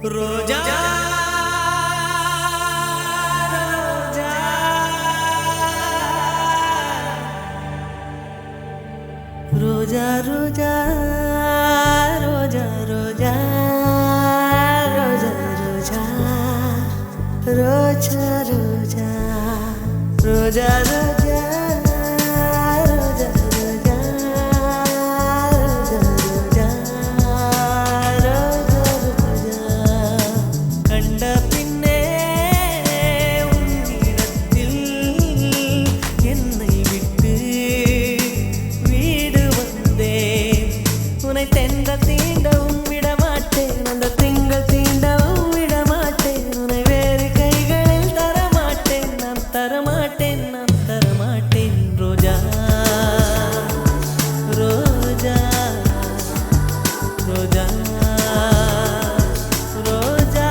ரோஜா ரோஜா ரோஜா ரோஜா ரோஜா ரோஜா ரோஜா ரோஜா ரோஜா ரோஜா ரோஜா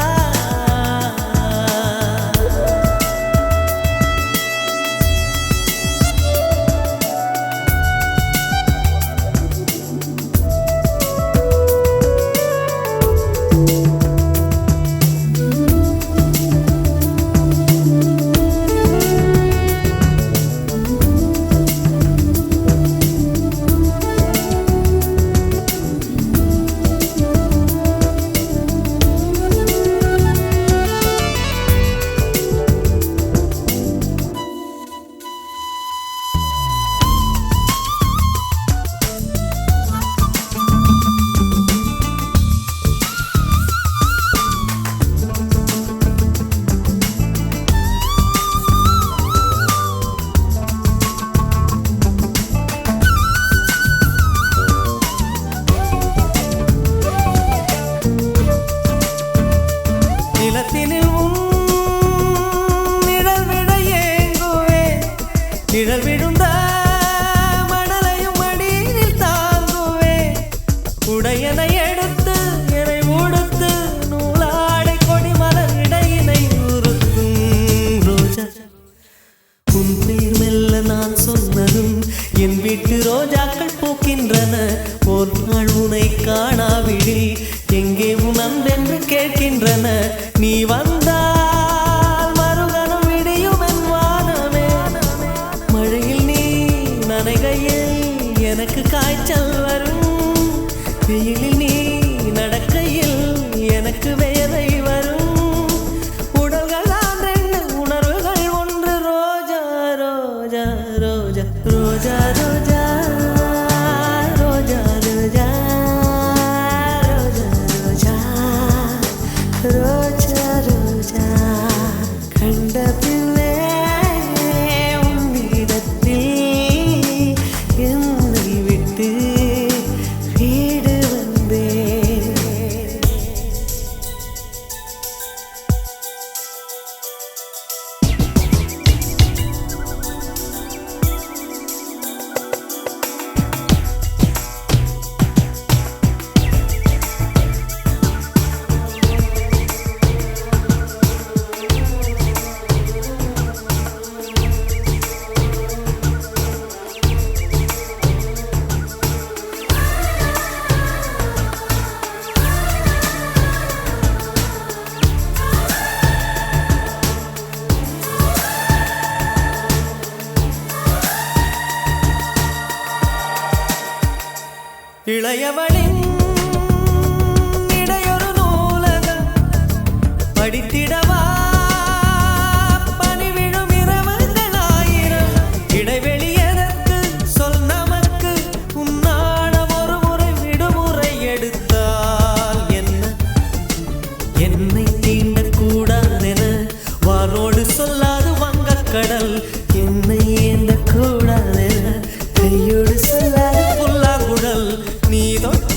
நிழல் விழுந்த மணலையும் மடியில் தாங்குவே உடையனை எடுத்து என்னை உடுத்து நூலாடை கொடி மலர் இடையினை உறுத்தும் ரோஜா உன் பேர் மெல்ல நான் சொன்னதும் என் வீட்டு ரோஜாக்கள் பூக்கின்றன ஒரு நாள் உனை காணாவிடில் எங்கே உன் அன்பென்று கேட்கின்றன நீ வந்தால் மறுகணம் விடியும் என் வானமே மழையில் நீ நனைகையில் எனக்கு காய்ச்சல் வரும் வெயிலில் நீ நடக்கையில் எனக்கு வேலை வரும் உடல்கள் தான் ரெண்டு உணர்வுகள் ஒன்று ரோஜா ரோஜா ரோஜா ரோஜா ரோஜா ரோஜா ரோஜா ரோஜா ரோஜா ரோஜா ரோஜா கண்ட பிள்ளை உன்னிடத்தில் என்னை விட்டு வீடு வந்தேன். இளையவளின் இடையொரு நூலகம் படித்திடவா பனிவிழும் இரவுகள் ஆயிரம் இடைவெளி எதற்கு சொல் நமக்கு உன்னாடம் ஒரு முறை விடுமுறை எடுத்தால் என்ன என்னை தீண்டக்கூடாதென வாரோடு சொல்லாது வங்கக்கடல் என்னை ஏந்தக்கூடாதென கையோடு சொல்லாது புல்லாங்குழல் நீ தொட்ட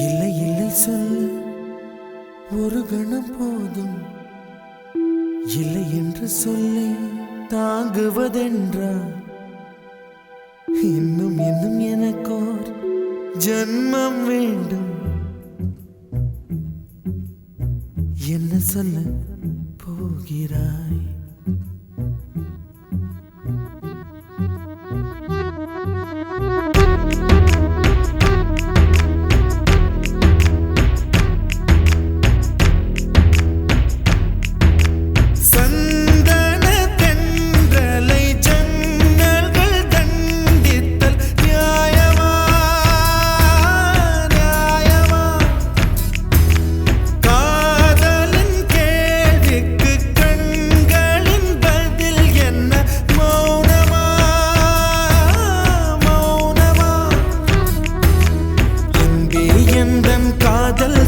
இல்லை இல்லை சொல்ல ஒரு கணம் போதும், இல்லை என்று சொல்லை தாங்குவதென்றா இன்னும் இன்னும் எனக்கோர் ஜன்மம் வேண்டும். என்ன சொல்ல போகிறாய்?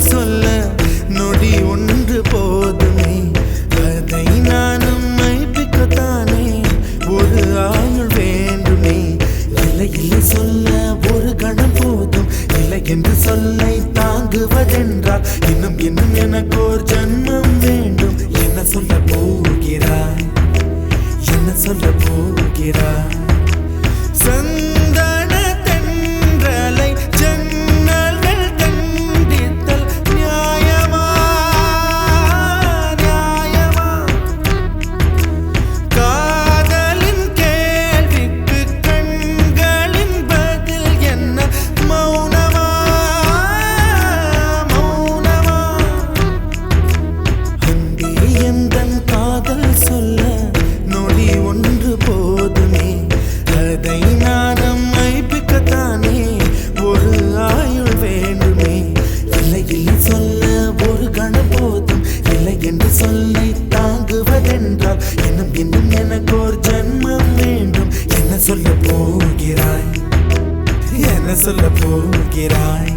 சொல்ல நொடி ஒன்று போதுமே, அதை நானும் மைப்பிக்கத்தானே ஒரு ஆயுள் வேண்டுமே. இல்லை இல்லை சொல்ல ஒரு கணம் போதும், இல்லை என்று சொல்லை தாங்குவதென்றால் இன்னும் இன்னும் எனக்கு ஒரு ஜன்மம் வேண்டும். என்ன சொல்ல போகிறாய்? என்ன சொல்ல போகிறாய்? சந்தன தென்றலை ஜன்னல்கள் கண்டித்தல் நியாயமா நியாயமா? காதலின் கேள்விக்கு கண்களின் பதில் என்ன மௌனமா மௌனமா? அன்பே எந்தன் காதல் சொல்ல நொடி ஒன்று போதுமே, அதை நானும் மைப்பிக்கத்தானே ஒரு ஆயுள் வேண்டுமே. இல்லை இல்லை சொல்ல ஒரு கணம் போதும், இல்லை என்று சொல்லை தாங்குவதென்றால் இன்னும் இன்னும் எனக்கு ஒரு ஜன்மம் வேண்டும். என்ன சொல்ல போகிறாய்? என்ன சொல்ல போகிறாய்?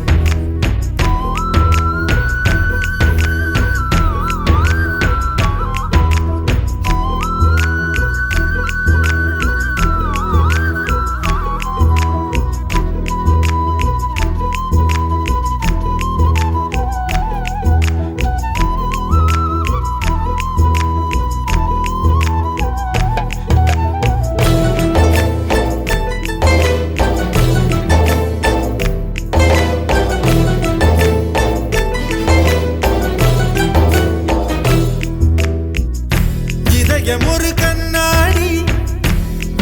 ஒரு கண்ணாடி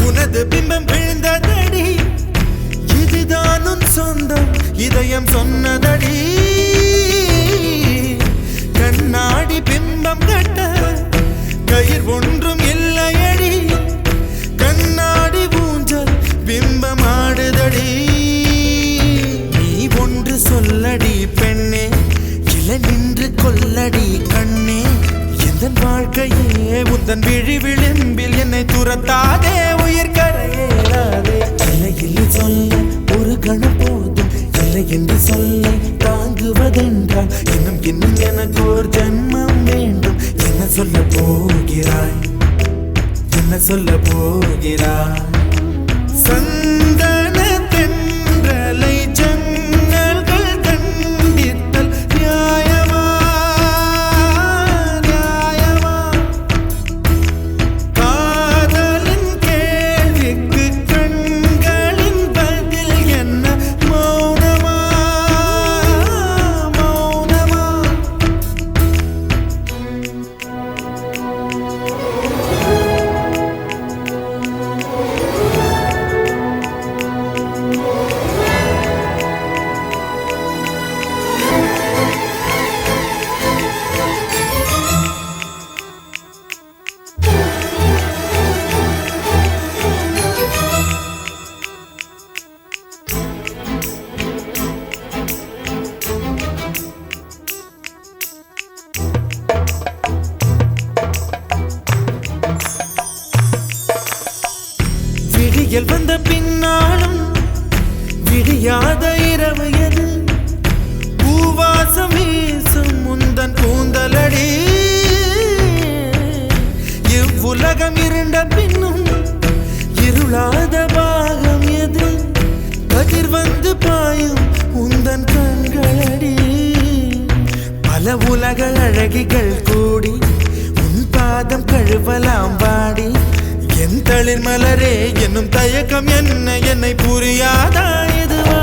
உனது பிம்பம் விழுந்ததடி, இதுதானும் சொந்தம் இதயம் சொன்னதடி. கண்ணாடி பிம்பம் கட்ட கயிர் ஒன்றும் இல்லையடி, கண்ணாடி ஊஞ்சல் பிம்பம் ஆடுதடி. நீ ஒன்று சொல்லடி பெண்ணே, இலை நின்று கொல்லடி கண்ணே. எந்தன் வாழ்க்கையே உந்தன் விழி விளிம்பில் என்னை துரத்தாதே, உயிர் கரையேறாதே. இல்லை இல்லை சொல்ல ஒரு கணம் போதும், இல்லை என்று சொல்ல தாங்குவதென்றால் இன்னும் இன்னும் எனக்கு ஒரு ஜன்மம் வேண்டும். என்ன சொல்ல போகிறாய்? என்ன சொல்ல போகிறாய்? சந்தன தென்றலை ஜன்னல்கள் கண்டித்தல் நியாயமா நியாயமா? காதலின் கேள்விக்கு கண்களின் பதில் என்ன மௌனமா மௌனமா? விடியல் வந்த பின்னாலும் விடியாத இரவு எது? பூவாசம் வீசும் முந்தன் கூந்தலடி. இவ்வுலகம் இருண்ட பின்னும் இருளாத பாகம் எது? கதிர் வந்து பாயும் உந்தன் கண்களடி. பல உலக அழகிகள் கூடி உன் பாதம் கழுவலாம் வாடி. என் தளிர் மலரே என்னும் தயக்கம் என்ன என்னை புரியாதா? இதுவா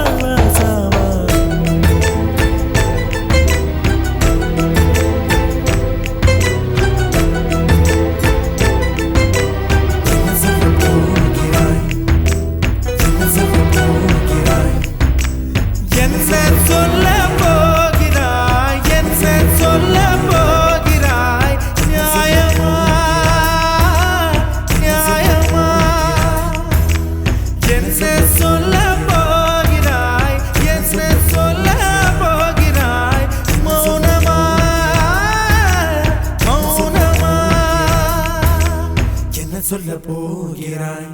சாவா? சொல்ல போகிறாய் என்ன சொல்ல போகிறாய்? நியாயமா நியாயமா என்ன சொல்ல போகிறாய்? என்ன சொல்ல போகிறாய்? மௌனமா மௌனமா என்ன சொல்ல போகிறாய்?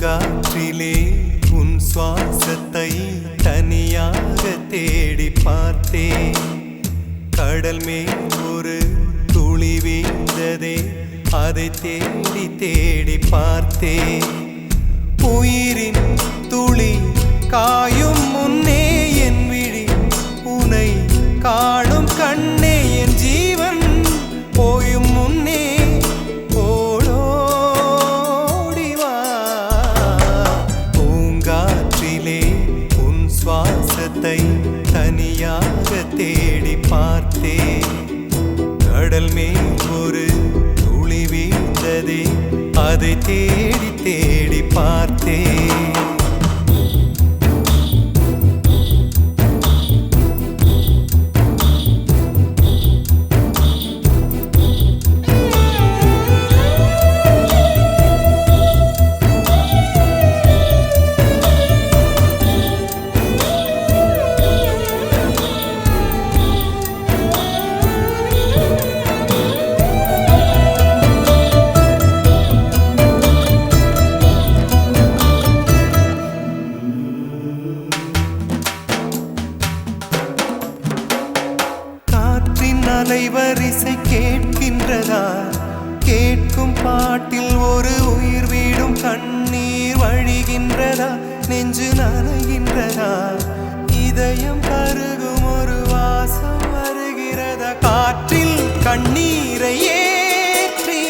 காற்றிலே உன் சுவாசத்தை தனியாக தேடி பார்த்தேன். கடல் மேல் ஒரு துளி வீழ்ந்ததே, அதை தேடி தேடி பார்த்தேன். உயிரின் துளி காயும் முன்னே என் விழி உனை காணும் கண்ணே, என் ஜீவன் போயும் முன்னே தனியாக தேடி பார்த்தேன். கடல் மேல் ஒரு துளி வீழ்ந்ததே, அதை தேடி தேடி பார்த்தேன். அலைவரிசை கேட்கின்றதா? கேட்கும் பாட்டில் ஒரு உயிர் வீடும் கண்ணீர் வழிகின்றதா? நெஞ்சு நனைகின்றதா? இதயம் கருகும் ஒரு வாசம் வருகிறதா? காற்றில் கண்ணீரை ஏற்றி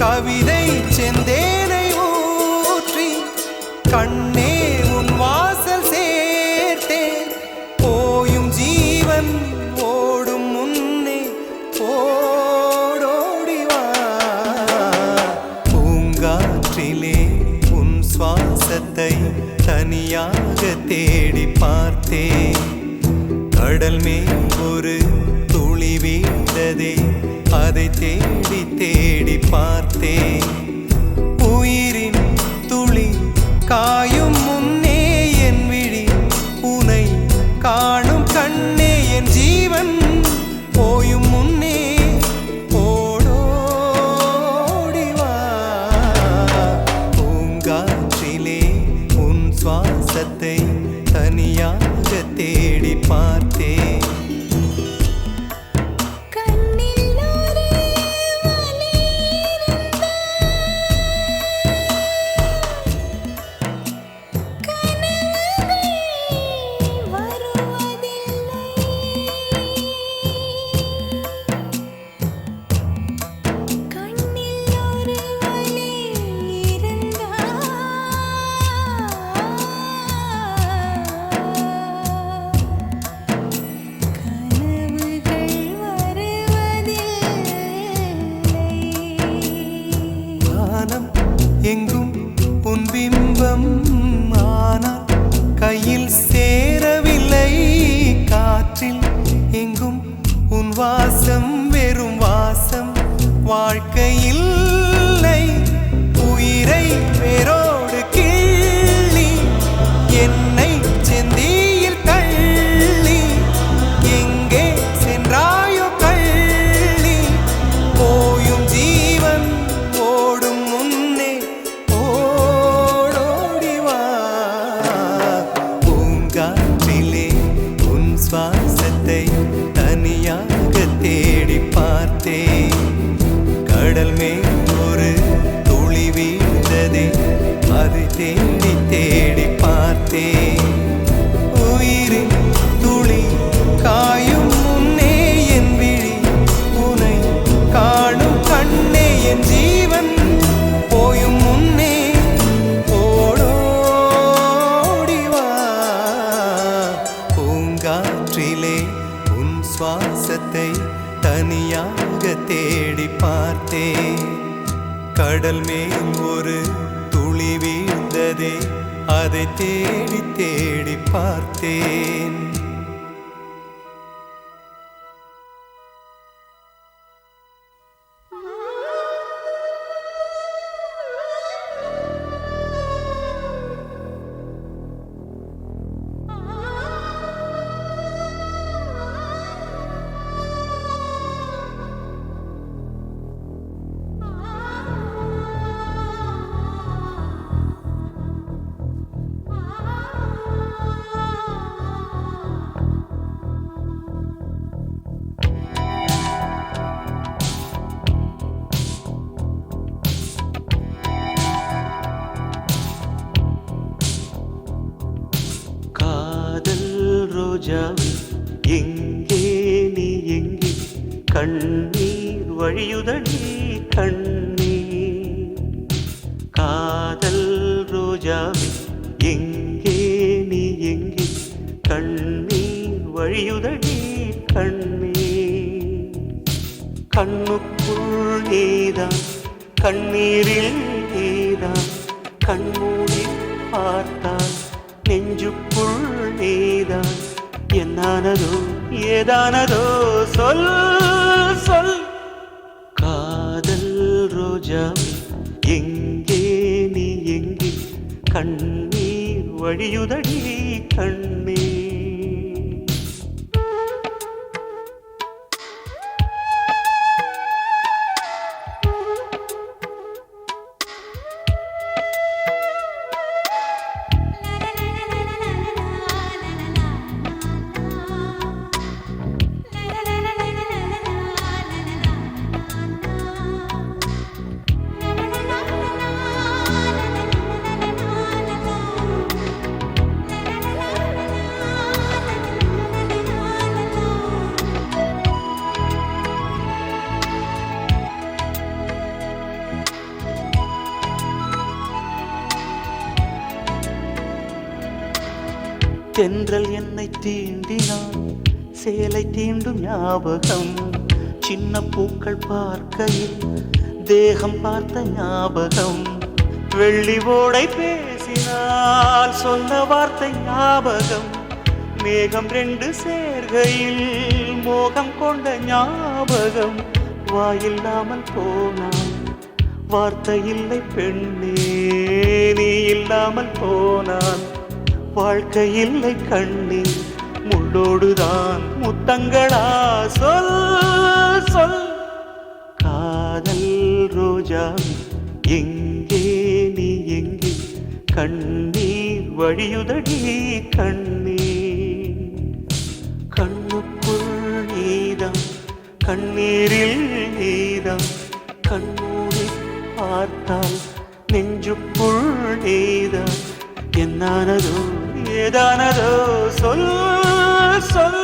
கவிதை செந்தேனை ஊற்றி கண்ணே உன் வாசல் சேர்த்தேன். போயும் ஜீவன் ஓடும் முன்னே ஓடோடிவா. பூங்காற்றிலே உன் சுவாசத்தை தனியாக தேடி பார்த்தேன். கடல் மேல் ஒரு துளி வீழ்ந்ததே, அதை தேடி தேடி பார்த்தேன். உயிரின் துளி காயும் முன்னே என் விழி உனை காணும் கண்ணே, என் ஜீவன் போயும் முன்னே ஓடோடிவா. பூங்காற்றிலே உன் சுவாசத்தை தனியாக தேடி பார்த்தேன். வாழ்க்கையில்லை உயிரை வேரோடு கிள்ளி என்னை செந்தியில் தள்ளி எங்கே சென்றாயோ கள்ளி போயும் ஜீவன் ஓடும் முன்னே ஓடோடிவா பூங்காற்றிலே உன் சுவாசத்தை தனியாக தேடி பார்த்தேன் கடல் மேல் ஒரு துளி வீழ்ந்ததே அதை தேடி தேடி பார்த்தேன் உயிரின் துளி காயும் முன்னே என் விழி உனை காணும் கண்ணே என் ஜீவன் போயும் முன்னே ஓடோடிவா பூங்காற்றிலே உன் சுவாசத்தை தனியாக தேடி பார்த்தேன் கடல் மேல் ஒரு துளி வீழ்ந்ததே அதை தேடி தேடி பார்த்தேன் ரோஜாவே எங்கே நீ எங்கே கண்ணீர் வழியுதடி கண்ணீர் காதல் ரோஜாவே எங்கே நீ எங்கே கண்ணீர் வழியுதடி கண்ணீர் கண்ணுக்குள் நீதான் கண்ணீரில் நீதான் கண்மூடி பார்த்தால் நெஞ்சுக்குள் நீதான் என்னானதோ ஏதானதோ சொல் சொல் காதல் ரோஜாவே எங்கே நீ எங்கே கண்ணீர் வழியுதடி கண்ணீர் தென்றல் என்னை தீண்டினான் சேலை தீண்டும் ஞாபகம் சின்ன பூக்கள் பார்க்கையில் தேகம் பார்த்த ஞாபகம் வெள்ளி ஓடை பேசினால் சொன்ன வார்த்தை ஞாபகம் மேகம் ரெண்டு சேர்கையில் மோகம் கொண்ட ஞாபகம் வாயில்லாமல் போனான் வார்த்தை இல்லை பெண்ணே நீ இல்லாமல் போனான் வாழ்க்கை இல்லை கண்ணீர் முள்ளோடுதான் முத்தங்களா சொல் சொல் காதல் ரோஜா எங்கே நீ எங்கே கண்ணீர் வழியுதடி கண்ணீர் கண்ணுக்குள் நீதான் கண்ணீரில் நீதான் கண்ணூரை பார்த்தால் நெஞ்சுக்குள் நீதான் என்னானதோ ஏதானதோ சொல் சொல்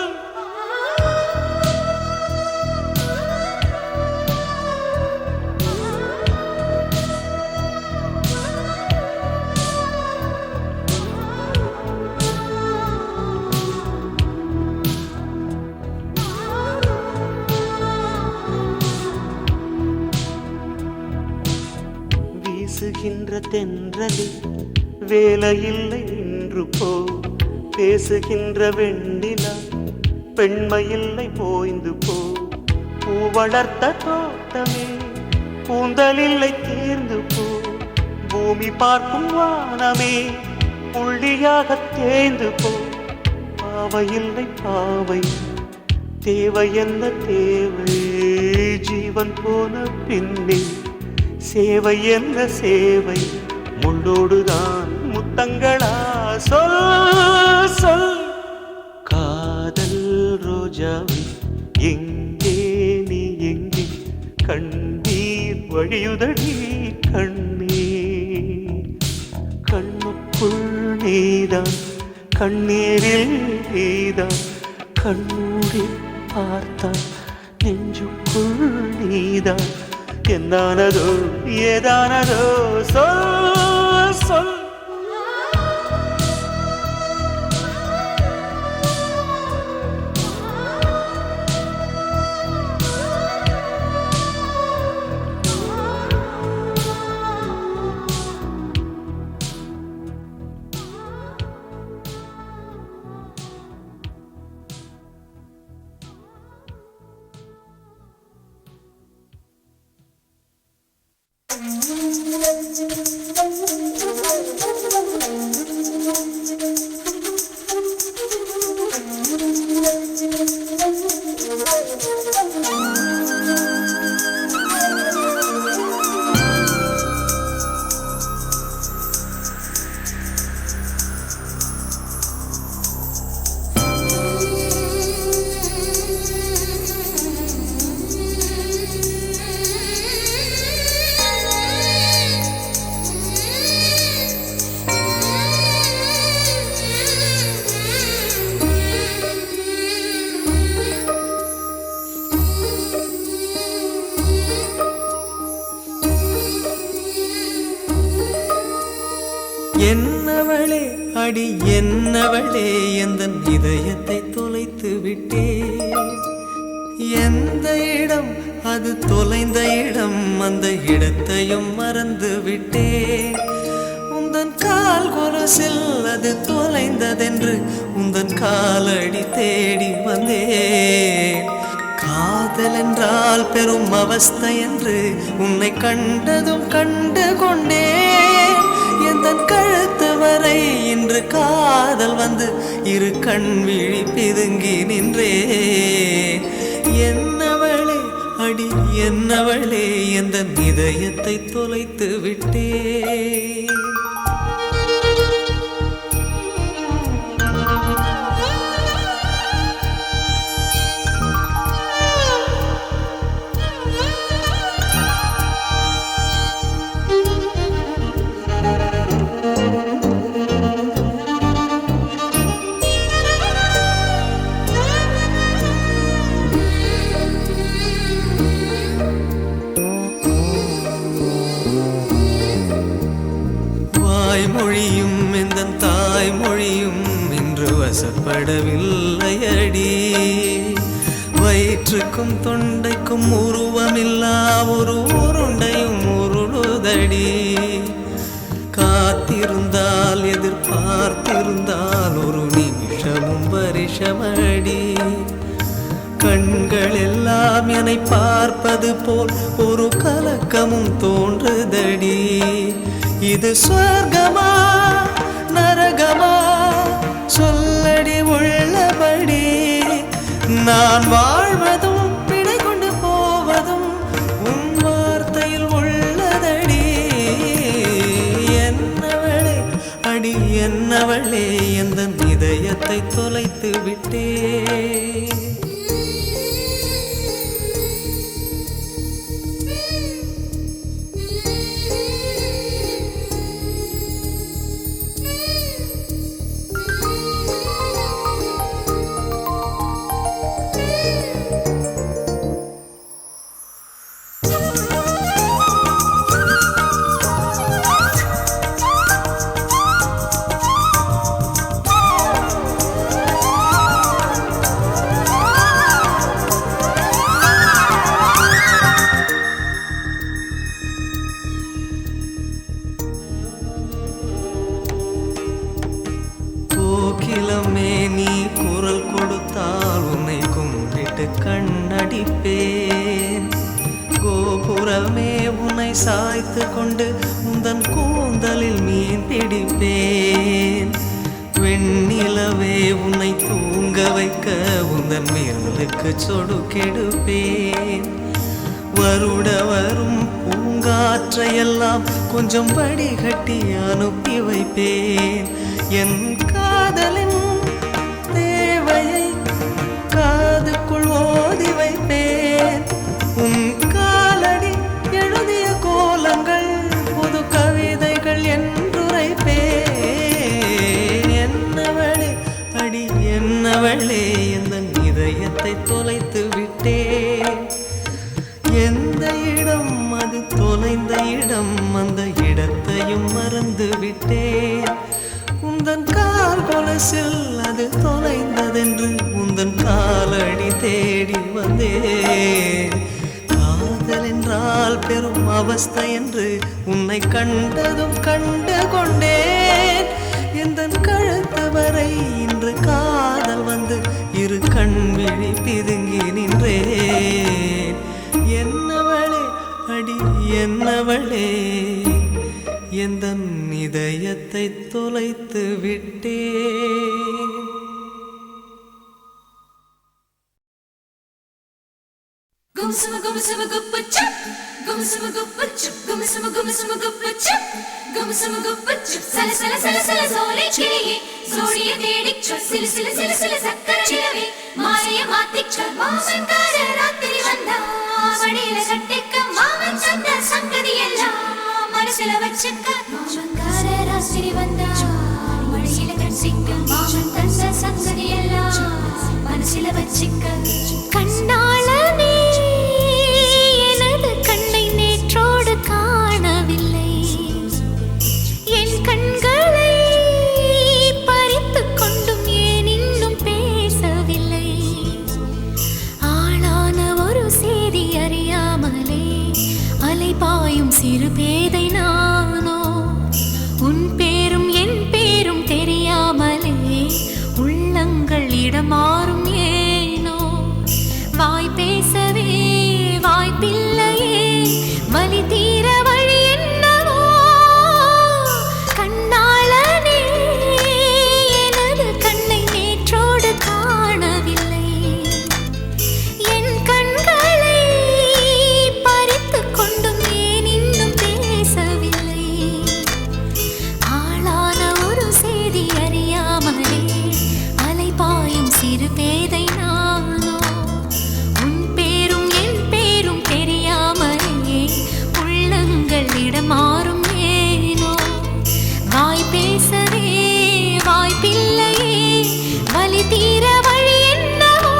வீசுகின்ற தென்றலில் வேலையில்லை இன்று போ பேசுகின்ற வெண்ணிலா பெண்மையில்லை போய்ந்து போ பூ வளர்த்த தோட்டமே கூந்தலில்லை தேர்ந்து போ பூமி பார்க்கும் வானமே புள்ளியாக தேய்ந்து போ பாவையில்லை பாவை தேவை என்ன தேவை ஜீவன் போன பின்னே சேவை என்ன சேவை முள்ளோடுதான் முத்தங்களா சொல் சொல் காதல் ரோஜாவை எங்கே நீ எங்கே கண்ணீர் வழியுதடி கண்ணீர் கண்ணுக்குள் நீதான் கண்ணீரில் நீதான் கண்ணூடி பார்த்தான் நெஞ்சுக்குள் நீதான் என்னானதோ ஏதானதோ சொல் சொல் என்னவளே அடி என்னவளே எந்தன் இதயத்தை தொலைத்து விட்டே எந்த இடம் அது தொலைந்த இடம் அந்த இடத்தையும் மறந்து விட்டே உந்தன் கால் கொலுசில் அது தொலைந்ததென்று உந்தன் காலடி தேடி வந்தேன் காதல் என்றால் பெரும் அவஸ்தை என்று உன்னை கண்டதும் கண்டு கொண்டேன் எந்தன் கழுத்து வரை இன்று காதல் வந்து இரு கண் விழி பிதுங்கி நின்றே என்னவளே அடி என்னவளே எந்தன் இதயத்தை தொலைத்து விட்டே மொழியும் எந்தன் தாய்மொழியும் இன்று வசப்படவில்லையடி வயிற்றுக்கும் தொண்டைக்கும் உருவமில்லா ஒரு உருண்டையும் உருளுதடி காத்திருந்தால் எதிர்பார்த்திருந்தால் ஒரு நிமிஷமும் வருஷமடி கண்கள் எல்லாம் என்னை பார்ப்பது போல் ஒரு கலக்கமும் தோன்றுதடி இது சொர்க்கமா நரகமா சொல்லடி உள்ளபடி நான் வாழ்வதும் பிழை கொண்டு போவதும் உன் வார்த்தையில் உள்ளதடி என்னவளே அடி என்னவளே எந்தன் இதயத்தை தொலைத்து விட்டே கோகிலமே நீ குரல் கொடுத்தால் உன்னை கும்பிட்டு கண்ணடிப்பேன் கோபுர புறமே உன்னை சாய்த்து கொண்டு உந்தன் கூந்தலில் மீன் பிடிப்பேன். வெண்ணிலவே உன்னை தூங்க வைக்க உந்தன் விரலுக்கு சொடுக்கெடுப்பேன். வருட வரும் பூங்காற்றையெல்லாம் கொஞ்சம் வடிகட்டி அனுப்பி வைப்பேன். என் காதலின் தேவையை காதுக்குள் ஓதி வைப்பேன். உன் காலடி எழுதிய கோலங்கள் புது கவிதைகள் என்றுரைப்பேன். என்னவளே அடி என்னவளே எந்தன் இதயத்தை தொலைத்து விட்டேன். எந்த இடம் அது தொலைந்த இடம், அந்த இடத்தையும் மறந்து விட்டேன். உந்தன் கால் கொலுசில் அது தொலைந்ததென்று உந்தன் காலடி தேடி வந்தேன். காதல் என்றால் பெரும் அவஸ்தை என்று உன்னை கண்டதும் கண்டு கொண்டேன். எந்தன் கழுத்து வரை இன்று காதல் வந்து இரு கண் விழி பிதுங்கி நின்றேன். என்னவளே அடி என்னவளே எந்தன் இதயத்தை தொலைத்து விட்டேன். Gumsuma gumsuma guppuchup, gumsuma guppuchup, gumsuma gumsuma guppuchup, gumsuma guppuchup. Sala sala sala sala zole kiriye, zodiye dedichu, sila sila sila sila sakkara nilave, maaya maatikka, maavan kaara raatiri vanda, vadiyila kattikka, maavan tanda sangadhi ella, manasila vachikka, maavan kaara raatiri vanda, vadiyila kattikka, maavan tanda sangadhi ella, manasila vachikka. கண்ணாளனே எனது கண்ணை நேற்றோடு காணவில்லை. என் கண்களை பறித்துக் கொண்டும் ஏன் இன்னும் பேசவில்லை. ஆளான ஒரு செய்தி அறியாமலே அலைபாயும் சிறு பேதை நானோ. உன் பேரும் என் பேரும் தெரியாமலே உள்ளங்கள் இடமாறும் ஏனோ. வாய் பேசவே வாய்ப்பில்லையே, வலி தீர வழி என்னவோ. கண்ணாளனே எனது கண்ணை நேற்றோடு காணவில்லை. என் கண்களை பறித்துக் கொண்டும் ஏன் இன்னும் பேசவில்லை. ஆளான ஒரு செய்தி அறியாமலே அலைபாயும் சிறு பேதை நானோ. உன் பேரும் என் பேரும் தெரியாமலே உள்ளங்கள் இடமாறும் ஏனோ. வாய் பேசவே வாய்ப்பில்லையே, வலி தீர வழி என்னவோ.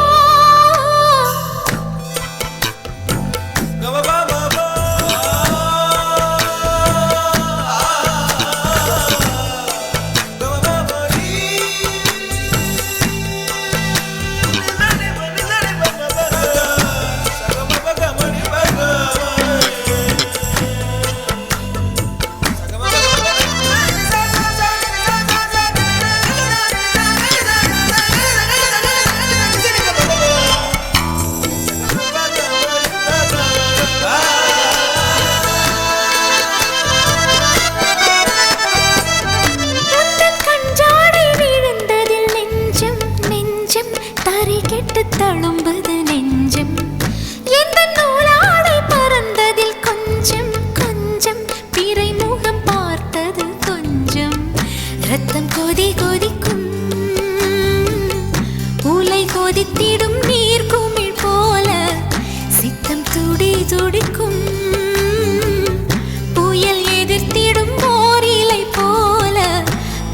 உந்தன் கஞ்சாடை விழுந்ததில் நெஞ்சம் நெஞ்சம் தரை கெட்டு தழும்புது நெஞ்சம். எந்த நூலாடை பறந்ததில் கொஞ்சம் கொஞ்சம் பிறை முகம் பார்த்தது கொஞ்சம். ரத்தம் கொதி கொதிக்கும், உலை கொதித்திடும் நீர் குமிழ் போல சித்தம் துடி துடிக்கும். புயல் எதிர்த்திடும் ஓரிலை போல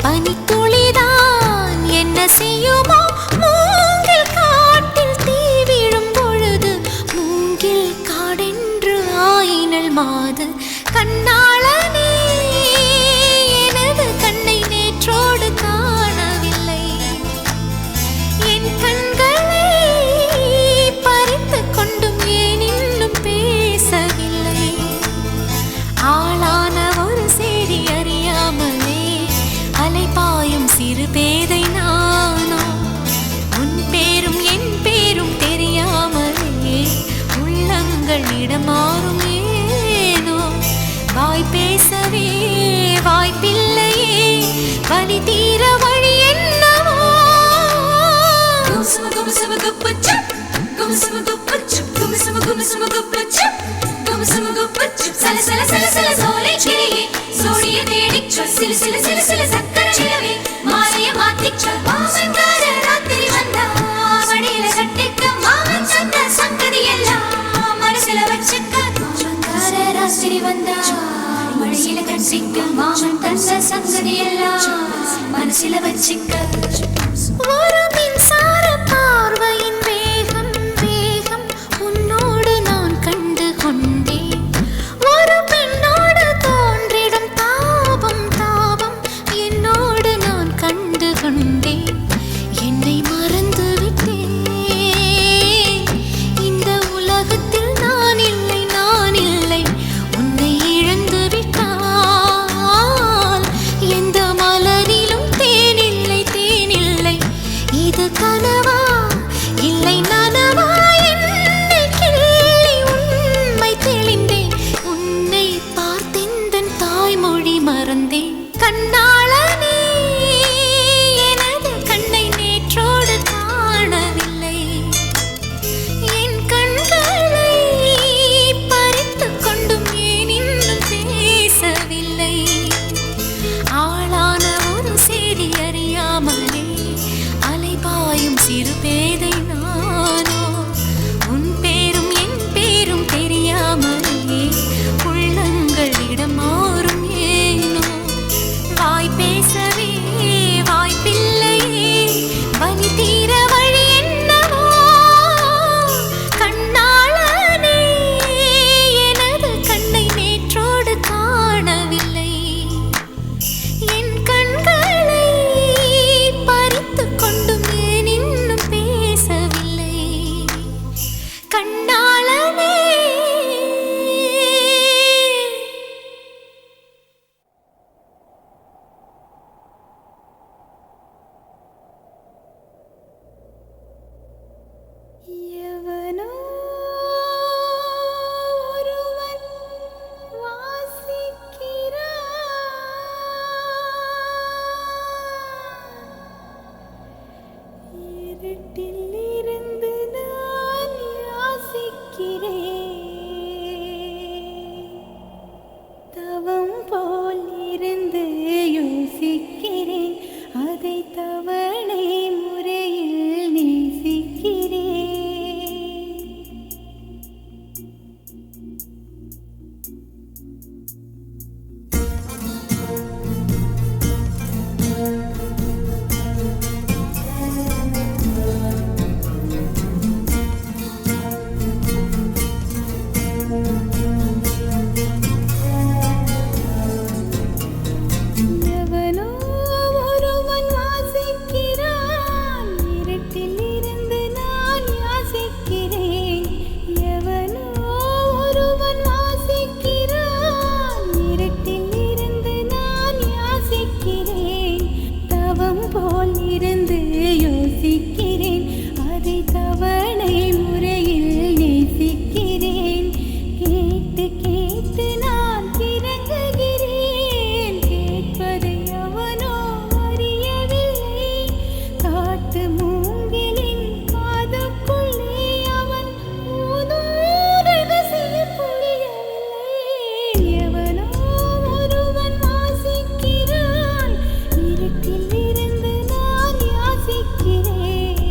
பனித்துளிதான் என்ன செய்யுமோ. மூங்கில் காட்டில் தீ விழும் பொழுது மூங்கில் காடென்று ஆயினல் மாது. கண்ணாளனே எனது கண்ணை நேற்றோடு காணவில்லை. என் கண்களை பறித்துக் கொண்டும் ஏன் இன்னும் பேசவில்லை. ஆளான ஒரு செய்தி அறியாமலே அலைபாயும் சிறு பேதை நானோ. உன் பேரும் என் பேரும் தெரியாமலே உள்ளங்கள் இடமாறும் ஏனோ. மனசில வச்சிக்க ஒரு மின்சார பார்வையின் வேகம் வேகம் உன்னோடு நான் கண்டு கொண்டேன் ஒரு பெண்ணோடு தோன்றிடும் தாபம் தாபம் என்னோடு நான் கண்டு கொண்டேன் என்னை மறந்து விட்டேன் இந்த உலகத்தில் நான் இல்லை உன்னை இழந்து விட்டால் எந்த மலரிலும் தேனில்லை இது கனவா இல்லை நனவா என்னை கிள்ளி உண்மை தெளிந்தேன் உன்னை பார்த்தெந்தன் தாய்மொழி மறந்தேன் கண்ணாளனே எனது கண்ணை நேற்றோடு காணவில்லை என் கண்களை பறித்துக் கொண்டும் ஏன் இன்னும் பேசவில்லை ஆளான ஒரு செய்தி அறியாமலே அலைபாயும் சிறு பேதை நானோ உன் பேரும் என் பேரும் தெரியாமலே உள்ளங்கள் இடம் மாறும் ஏனோ வாய் பேசவே வாய்ப்பில்லையே வலி தீர வழி என்னவோ கண்ணாளனே எனது கண்ணை நேற்றோடு காணவில்லை என் கண்களை பறித்துக் கொண்டும் ஏன் இன்னும் பேசவில்லை கண்ணாளனே எவனோ ஒருவன் வாசிக்கிறான் இருட்டில் இருந்து நான் யாசிக்கிறேன் தவம் போல் இருந்து யோசிக்கிறேன் அதை தவணை முறையில் நேசிக்கிறேன் எவனோ ஒருவன் வாசிக்கிறான் இருட்டில் இருந்து நான் யாசிக்கிறேன் எவனோ ஒருவன் வாசிக்கிறான் இருட்டில் இருந்து நான் யாசிக்கிறேன் தவம் போல் இருந்து யோசிக்கிறேன் அதை தவணை முறையில் நேசிக்கிறேன் கேட்டு கேட்டு நான் கிறங்குகிறேன் கேட்பதை அவனோ அறியவில்லை காட்டு மூங்கிலின் காதுக்குள்ளே அவன் ஊதும் ரகசியம் புரியவில்லை எவனோ ஒருவன் வாசிக்கிறான் இருட்டில் இருந்து நான் யாசிக்கிறேன்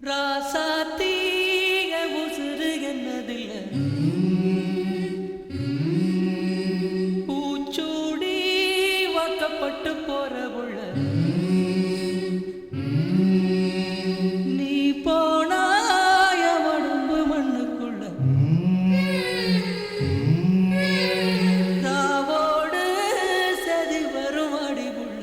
ராசாத்தீய உசுறு என்னதில்ல பூச்சூடி வாக்கப்பட்டு போற உள்ள நீ போனாய உடம்பு மண்ணுக்குள்ள ராவோடு சதி வரும் அடிவுள்ள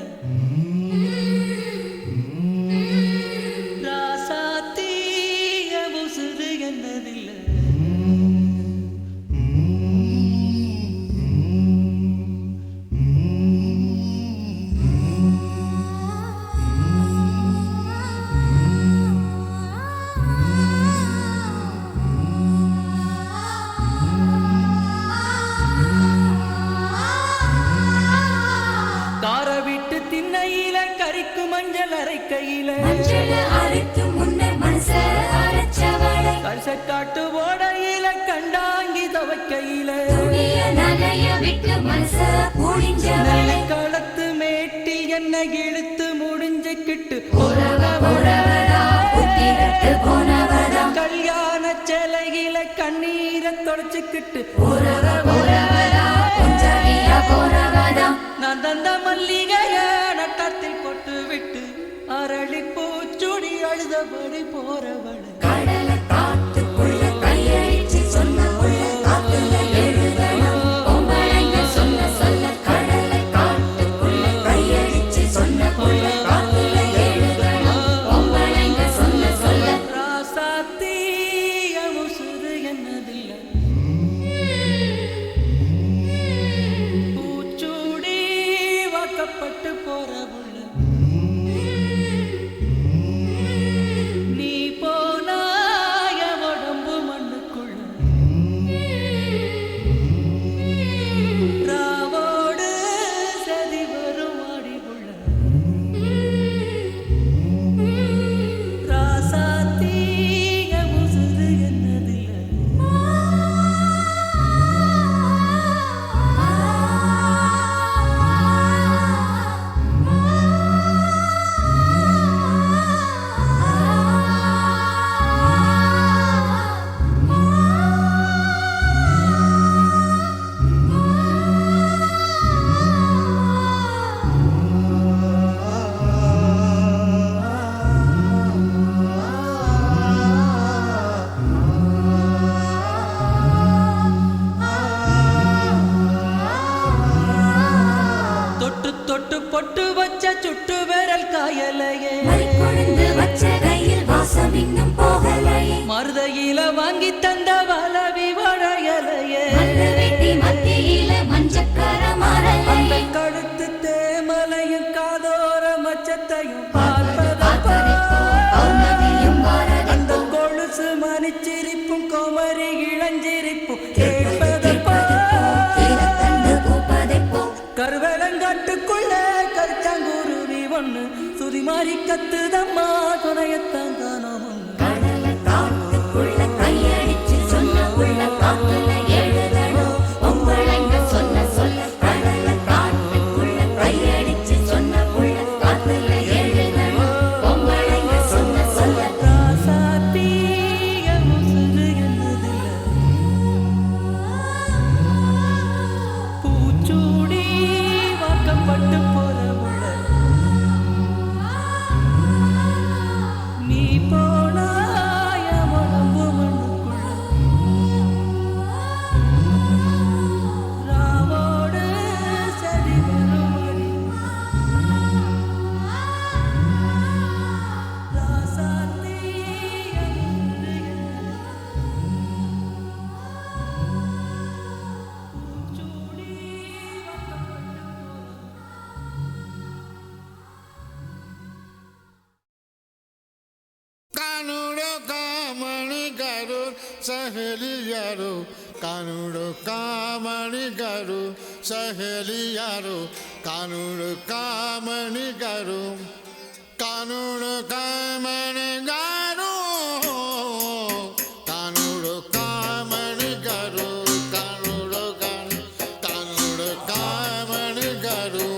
திண்ணையில கறிக்கு மஞ்சள் அரைக்கையில கல்சக்காட்டு ஓடையில கண்டாங்கி தவக்கையில களத்து மேட்டில் என்ன இழுத்து முடிஞ்சுக்கிட்டு கல்யாண சேலையில கண்ணீரை தொடச்சுக்கிட்டு நான் தந்த மல்லிகைய நட்டத்தில் போட்டு விட்டு அரளி பூச்சுடி அழுதபடி போறவள பொட்டு வச்ச சுட்டு விரல் காயலையே மருதையில வாங்கி தந்த வளவி வளையலையே கழுத்து தேமலையும் காதோர மச்சத்தையும் அந்த கொலுசு மணிச்சிரிப்பும் கோமரி இளஞ்சிரிப்பும் கருவேலங்காட்டுக்குள்ள கருச்சாங்குருவி ஒண்ணு சுதி மாறி கத்துதம்மா துணையத்தான் காணோம் सहेलियारो कानूरो कामणी करो सहेलियारो कानूरो कामणी करो कानूरो कामणी करो कानूरो कामणी करो कानूरो कामणी करो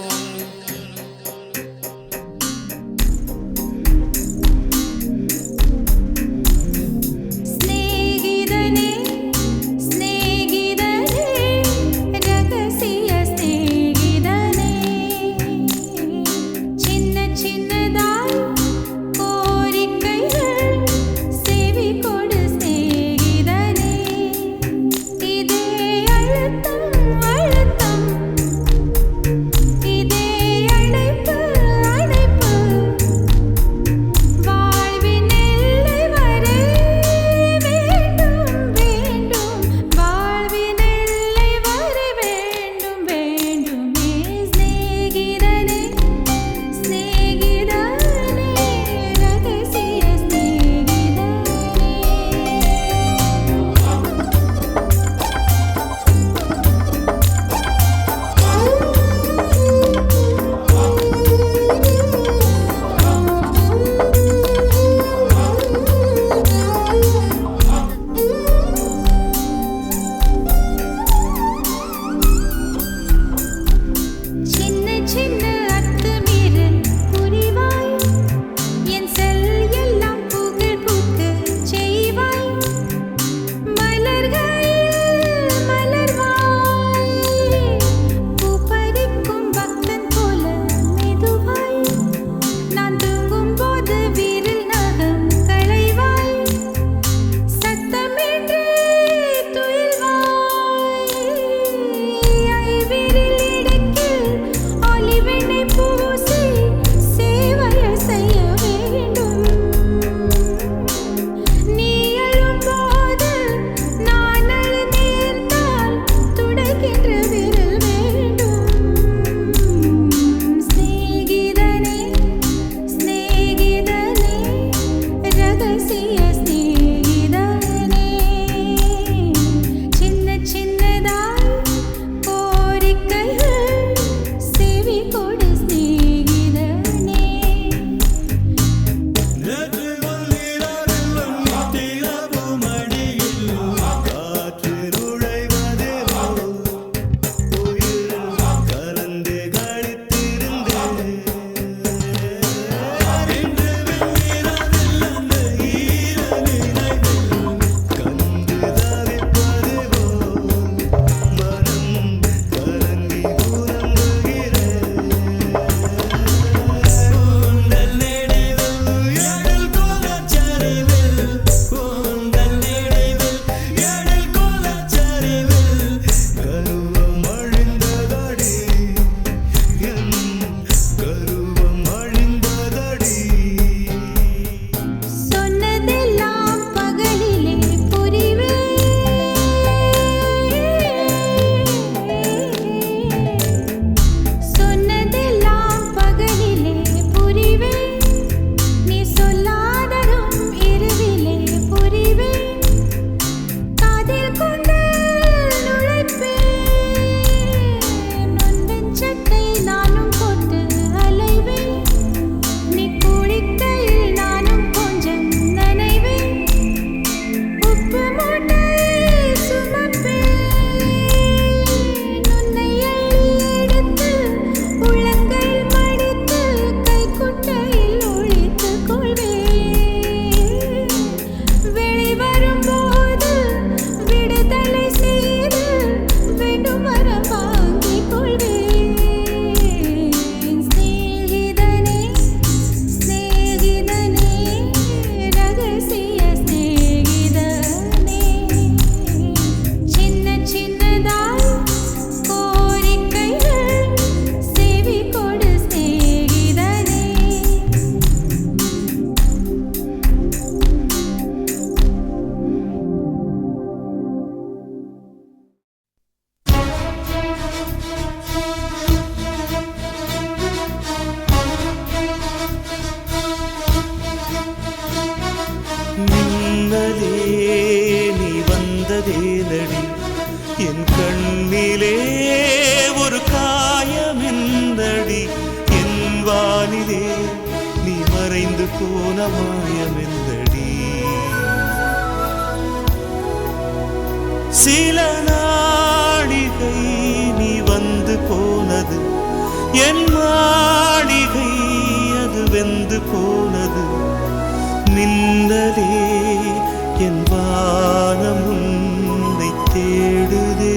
வந்ததேனடி என் கண்ணிலே ஒரு காயமெந்தடி என் வானிலே நீ மறைந்து போன மாயமெந்தடி சில நாடிகை நீ வந்து போனது என் மாளிகை அது வெந்து போனது மின்னலே என் வானம் உன்னை தேடுதே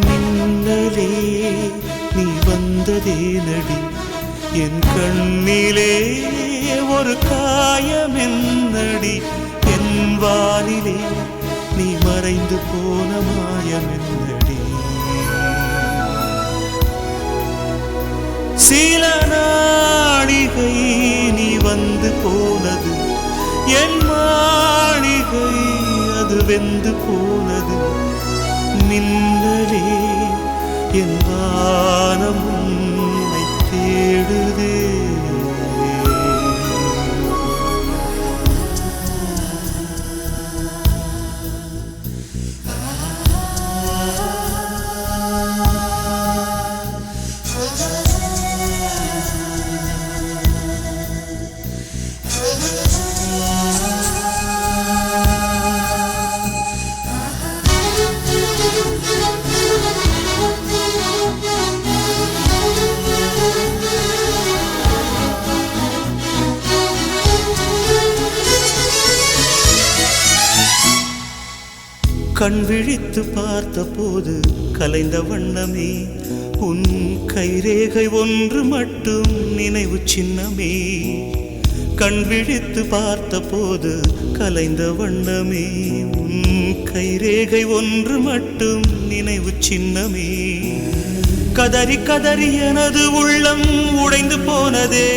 மின்னலே நீ வந்ததேனடி என் கண்ணிலே ஒரு காயமென்னடி என் வானிலே நீ மறைந்து போன மாயமென்னடி சில நாளிகை நீ வந்து போனது என் மாளிகை அது வெந்து போனது மின்னலே என் வானம் உன்னை தேடுதே கண் விழித்து பார்த்த போது கலைந்த வண்ணமே உன் கைரேகை ஒன்று மட்டும் நினைவு சின்னமே கண் விழித்து பார்த்த போது கலைந்த வண்ணமே உன் கைரேகை ஒன்று மட்டும் நினைவு சின்னமே கதறி கதறி எனது உள்ளம் உடைந்து போனதே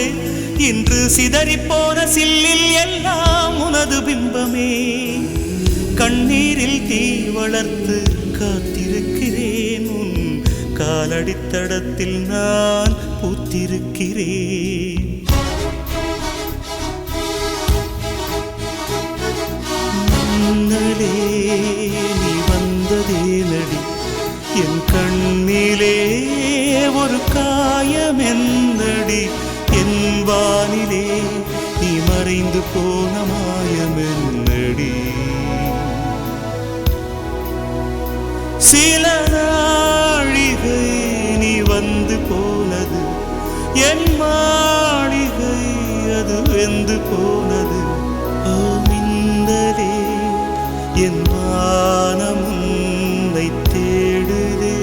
இன்று சிதறி போன சில்லில் எல்லாம் உனது பிம்பமே கண்ணீரில் தீ வளர்த்து காத்திருக்கிறேன் உன் காலடித்தடத்தில் நான் பூத்திருக்கிறேன் முன்னலே நீ வந்ததேனடி என் கண்ணிலே ஒரு காயமென்னடி என் வானிலே நீ மறைந்து போன மாயமென்னடி சில நாழிகை நீ வந்து போனது என் மாளிகை அது வெந்து போனது ஓ மின்னலே என் வானம் உன்னை தேடுதே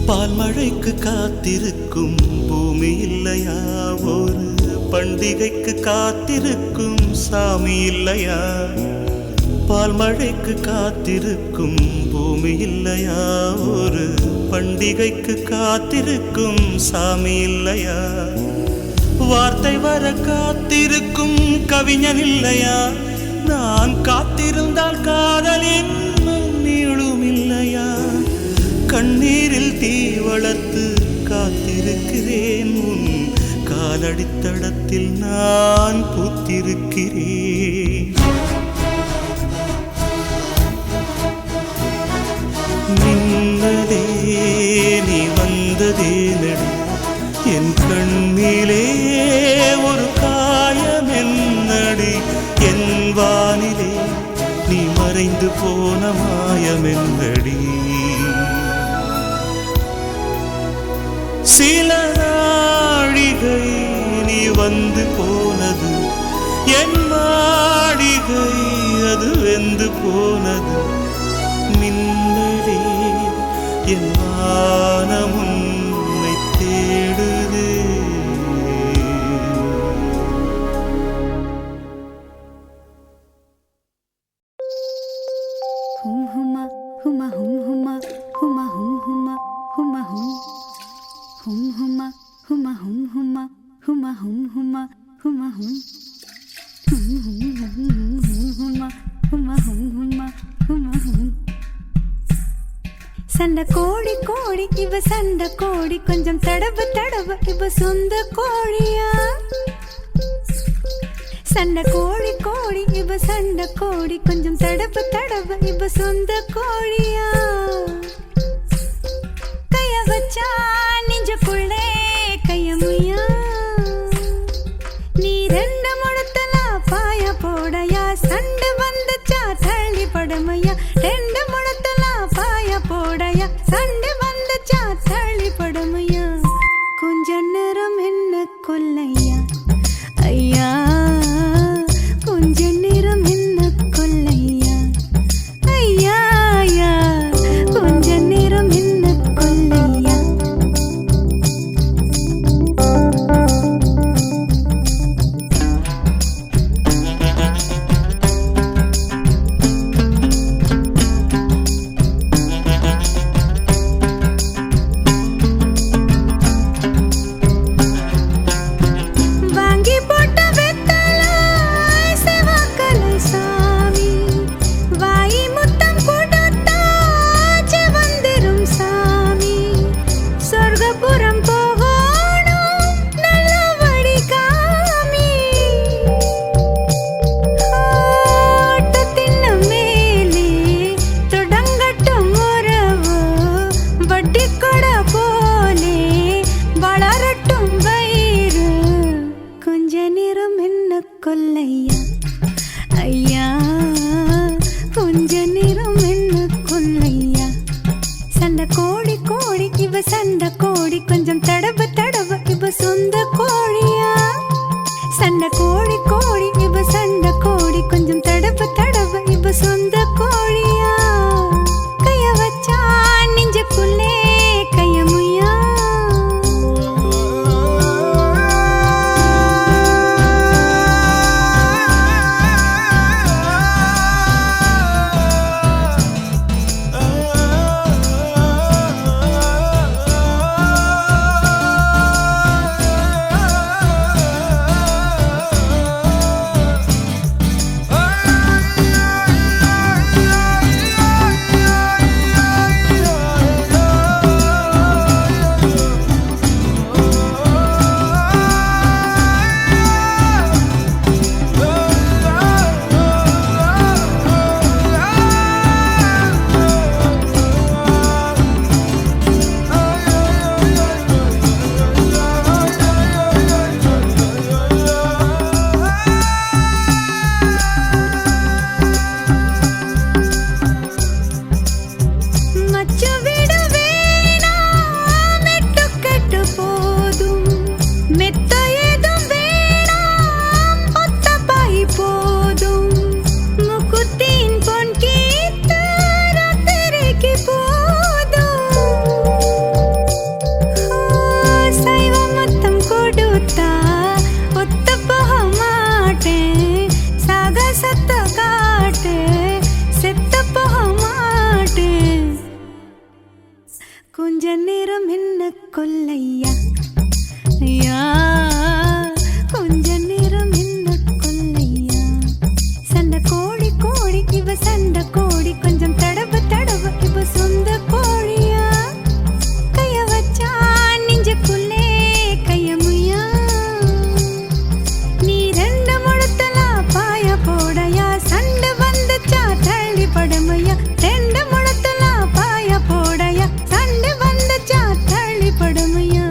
பால் மழைக்கு காத்திருக்கும் பூமி இல்லையா ஒரு பண்டிகைக்கு காத்திருக்கும் சாமி இல்லையா பால் மழைக்கு காத்திருக்கும் பூமி இல்லையா ஒரு பண்டிகைக்கு காத்திருக்கும் சாமி இல்லையா வார்த்தை வர காத்திருக்கும் கவிஞன் இல்லையா நான் காத்திருந்தால் காதல் இன்னும் நீளும் இல்லையா கண்ணீரில் தீ வளர்த்து காத்திருக்கிறேன் உன் காலடித்தடத்தில் நான் பூத்திருக்கிறேன் மின்னலே நீ வந்ததேனடி என் கண்ணிலே ஒரு காயமென்னடி என் வானிலே நீ மறைந்து போன மாயமென்னடி சில வந்து போனது என் மாளிகை அது வெந்து போனது மின்னலே என் வானம் உன்னை தேடுதே hum huma huma hum huma huma hum huma huma hum hum huma huma hum huma huma hum huma huma hum huma huma huma huma hum சண்டை கோழி கோழி இவ சண்டை கோழி கொஞ்சம் தடவு தடவு இவ சொந்த கோழியா சண்டை கோழி கோழி இவ சண்டை கோழி கொஞ்சம் தடவு தடவு இவ சொந்த கோழியா கைய வச்சா நெஞ்சுக்குள்ளே கையமுயா நீ ரெண்டு முழத்துல பாய போடையா சண்டை வந்துச்சா தள்ளி படமையா ரெண்டு முழத்துல பாய போடையா சண்டை வந்துச்சா தள்ளி படமையா கொஞ்ச நேரம் என்ன கொல்லையா ஐயா கொஞ்ச நேரம் என்ன கொல்லையா ஐயா ஐயா கொஞ்ச நேரம் என்ன கொல்லையா வாங்கி போட்ட வெத்தல செவக்கலை சாமி வாய் முத்தம் கொடுத்தா செவந்திரும் சாமி சொர்க்கபுரம் போகணும் நல்ல வழி காமி ஓட்டத்தின் மேலே தொடங்கட்டும் உறவு வட்டி கொட போலே வளரட்டும் வயிறு கொஞ்ச நேரம் என்ன கொல்லையா ஐயா கொஞ்ச நேரம் என்ன கொல்லையா சண்டை கோழி கோழி இவ சண்டை கோழி கொஞ்சம் தடவு தடவு இவ சொந்த கோழியா சண்டை கோழி கோழி இவ சண்டை கோழி கொஞ்சம் தடவு தடவு இவ சொந்த கோழியா கைய வச்சா நெஞ்சுக்குள்ளே கையமுயா மச்சு விட வேணாம் மெட்டுக்கட்டு போதும் மெத்த ஏதும் வேணாம் ஒத்த பாய் போதும் முக்குத்தின் பொன் கீத்த ராத்திரிக்கு போதும் சைவ மத்தம் கொடுத்தா ஒத்த போக மாட்டேன் சாகசத்த காட்டு செத்த போக மாட்டேன் கொஞ்ச நேரம் என்ன கொல்லையா ஐயா கொஞ்ச நேரம் என்ன கொல்லையா சண்டை கோழி கோழி இவ சண்டை கோழி கொஞ்சம் தடவு தடவு இவ சொந்த கோழியா கைய வச்சா நெஞ்சுக்குள்ளே கையமுயா நீ ரெண்டு முழத்துல பாய போடையா சண்டை வந்துச்சா தள்ளி படமையா ரெண்டு முழத்துல பாய போடையா சண்டை வந்துச்சா தள்ளி படமையா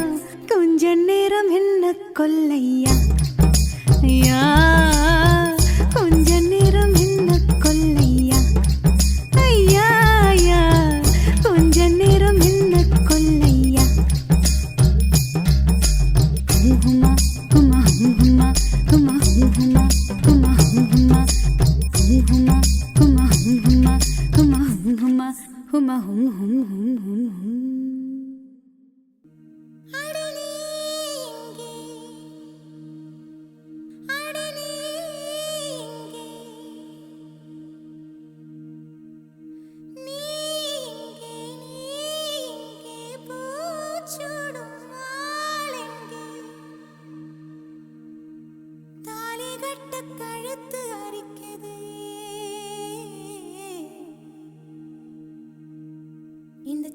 கொஞ்ச நேரம் என்ன கொல்லையா ஐயா கொஞ்ச நேரம் என்ன கொல்லையா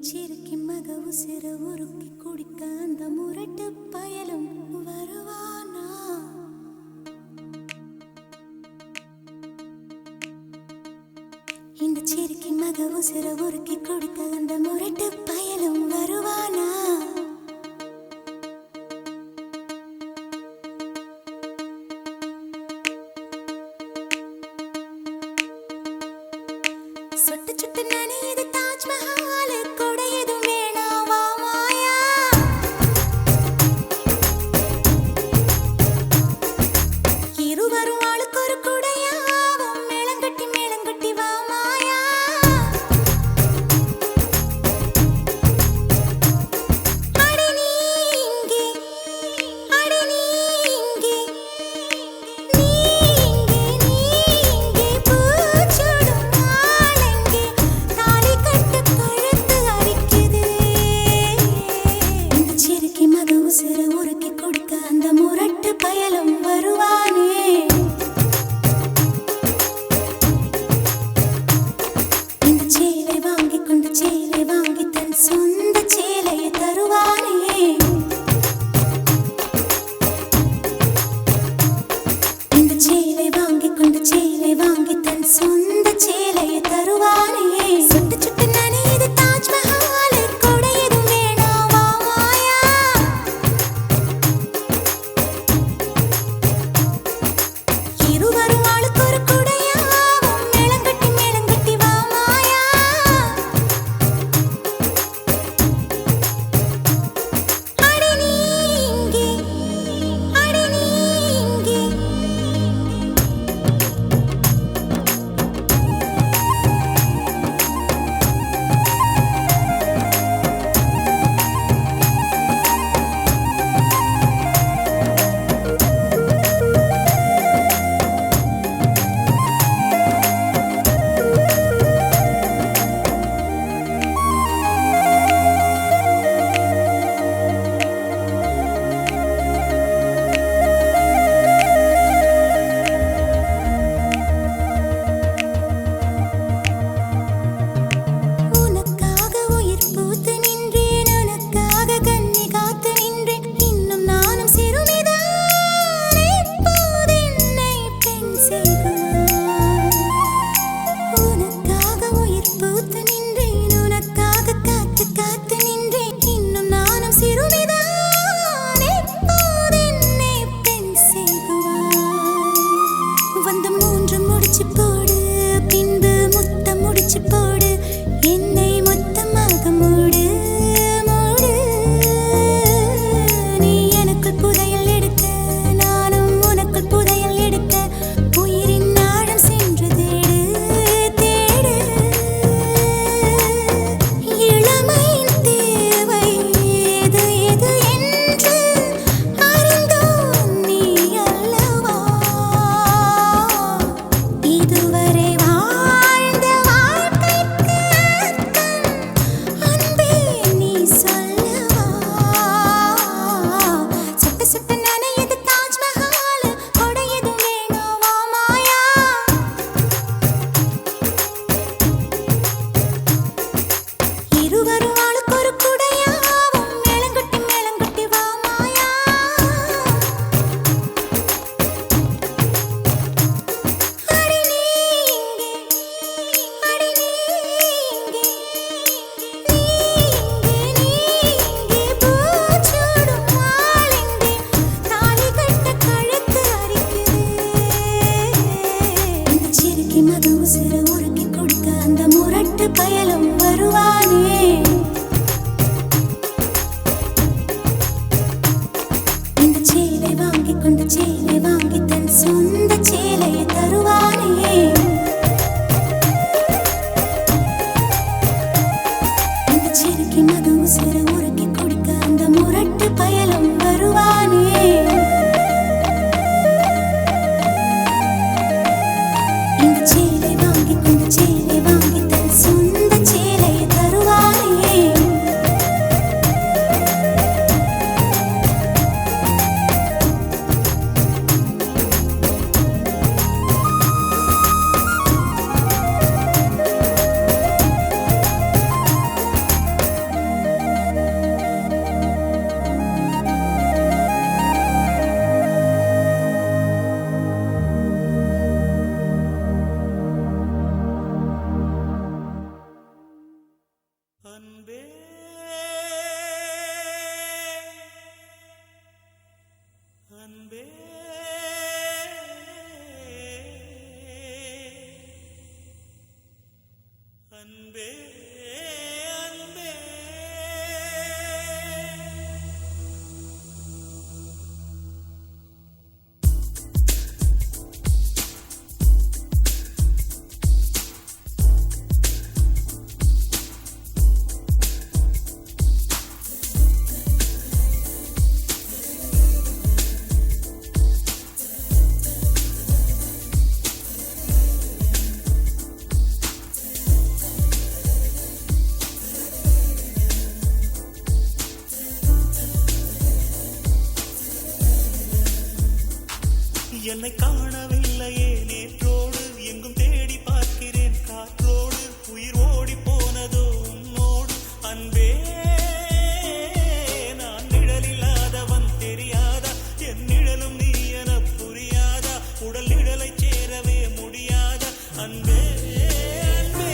சிறுக்கி மக உசிர உருக்கி குடிக்க அந்த முரட்டு பயலும் வருவானா? இந்த சிறுக்கி மக உசிர உருக்கி குடிக்க அந்த முரட்டு பயலும் வருவானா? சுட்டு சுட்டு நனையுது தாஜ்மஹால் கூட எதுவும் வேணாவா மாயா? இருவரும் ஆளுக்கு ஒரு குடையாவும் மேளங்கட்டி வா மாயா. அடி நீ இங்கே, அடி நீ இங்கே, நீ இங்கே பூச்சூடும் நாளெங்கே தாலி கட்டு கழுத்து அரிக்குது. இந்த சிறுக்கி மக உசிர உருக்கி கொடுக்க அந்த முரட்டு பயலும் வருவானே? இந்த சேலை வாங்கி கொண்டு சேலை வாங்கி தன் சொந்த சேலையை தருவானே? இந்த சேலை வாங்கி கொண்டு சேலை வாங்கி தன் சொந்த சேலையை தருவானே? சுட்டு சுட்டு நனையுது தாஜ்மஹால் கூட எதுவும் வேணாவா மாயா? இருவரும் ஆளுக்கு ஒரு குடையாவும் மேளங்கட்டி வா மாயா. அடி நீ இங்கே, அடி நீ இங்கே. உனக்காக உயிர் பூத்து நின்றேன், உனக்காக கண்ணி காத்து நின்றேன். இன்னும் நானும் சிறுமிதான், எப்போது என்னை பெண் செய்குவாய்? உனக்காக உயிர் பூத்து நின்றேன், உனக்காக காத்து காத்து நின்றேன். இன்னும் நானும் சிறுமிதான், எப்போது என்னை பெண் செய்குவாய்? வந்து மூன்று முடிச்சு போடு, பின்பு முத்தம் முடிச்சு போடு, என்னை மொத்தமாக மூடு மூடு. நீ எனக்குள் புதையல் எடுக்க, நானும் உனக்குள் புதையல் எடுக்க, உயிரின் ஆழம் சென்று தேடு தேடு. இளமையின் தேவை எது எது என்று அறிந்தோம் நீ அல்லவா? இதுவரை வாழ்ந்த வாழ்க்கைக்கு அர்த்தம் அன்பே நீ சொல்லவா? சுட்டு சுட்டு நனையுது தாஜ்மஹால் கூட எதுவும் வேணாவா மாயா? இருவரும் ஆளுக்கு ஒரு குடையாவும் மேளங்கட்டி வா மாயா. அடி நீ இங்கே, அடி நீ இங்கே, நீ இங்கே பூச்சூடும் நாளெங்கே தாலி கட்ட கழுத்து அரிக்குது. இந்த சிறுக்கி மக உசிர உருக்கி கொடுக்க அந்த முரட்டு பயலும் வருவானே? இந்த சேலை வாங்கி கொண்டு சேலை வாங்கி தன் சொந்த சேலையை தருவானே? இந்த சிறுக்கி மக உசிர உருக்கி கொடுக்க அந்த முரட்டு பயலும் வருவானே? இந்த சேலை வாங்கி கொண்டு சேலை வாங்கி தன் சொந்த சேலை அன்பே அன்பே என்னை காணவில்லையே நேற்றோடு எங்கும் தேடி பார்க்கிறேன் காற்றோடு உயிர் ஓடி போனதோ உன்னோடு அன்பே நான் நிழலில்லாதவன் தெரியாதா என் நிழலும் நீ என புரியாதா உடல் நிழலை சேரவே முடியாதா அன்பே அன்பே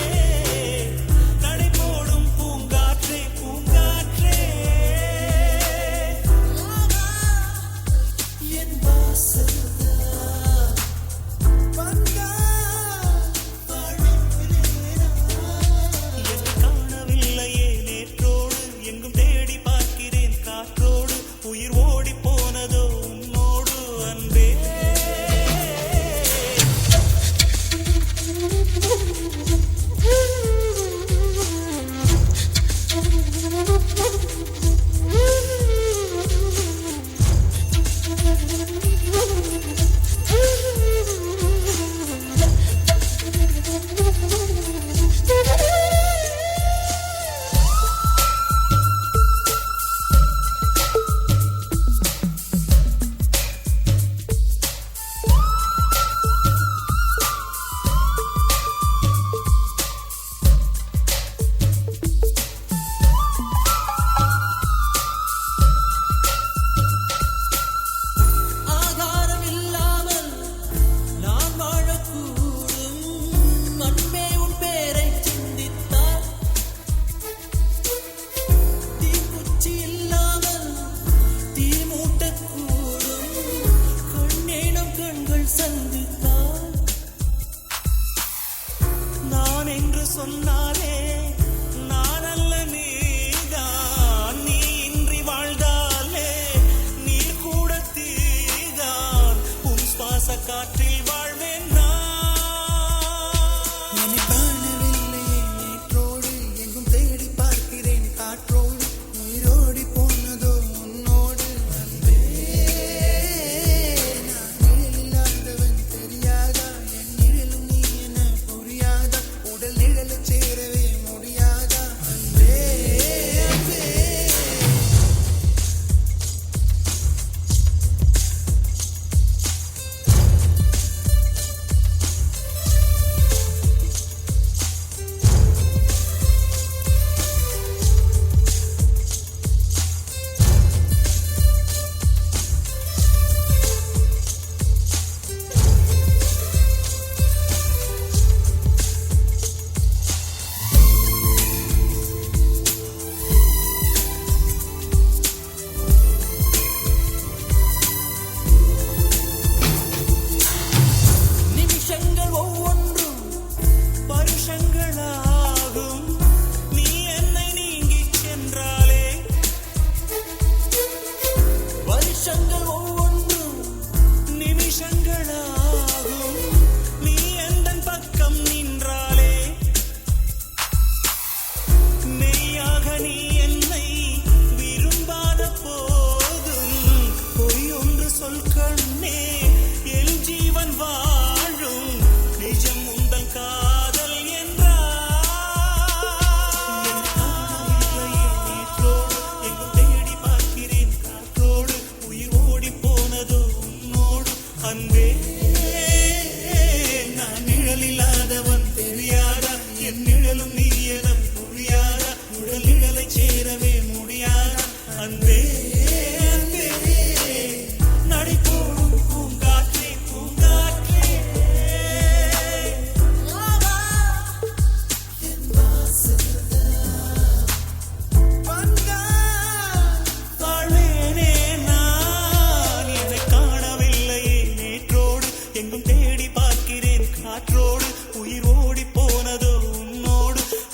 நடை போடும் பூங்காற்றே பூங்காற்றே என் வாசல் காணவில்லையே நேற்றோடு எங்கும் தேடி பார்க்கிறேன் காற்றோடு உயிர் ஓடி போனதோ உன்னோடு அன்பே ஆகாரம் இல்லாமல் நான் வாழக்கூடும் அன்பே உன் பேரை சிந்தித்தார் தீக்குச்சி இல்லாமல் தீ மூட்டக்கூடும் கண்ணேனம் கண்கள் சந்தித்தார் நான் என்று சொன்னாலே நான் அல்ல நீதான் நீ இன்றி வாழ்ந்தாலே நீர் கூட தீதான் உன் சுவாச காற்றில் வாழ்வேன் என்னை காணவில்லையே நேற்றோடு எங்கும் தேடி பார்க்கிறேன் காற்றோடு உயிரோடி போனதோ உன்னோடு அன்பே நான் நிழலில்லாதவன் தெரியாதா என் நிழலும் நீ என புரியாதா உடல் நிழலை சேரவே முடியாதா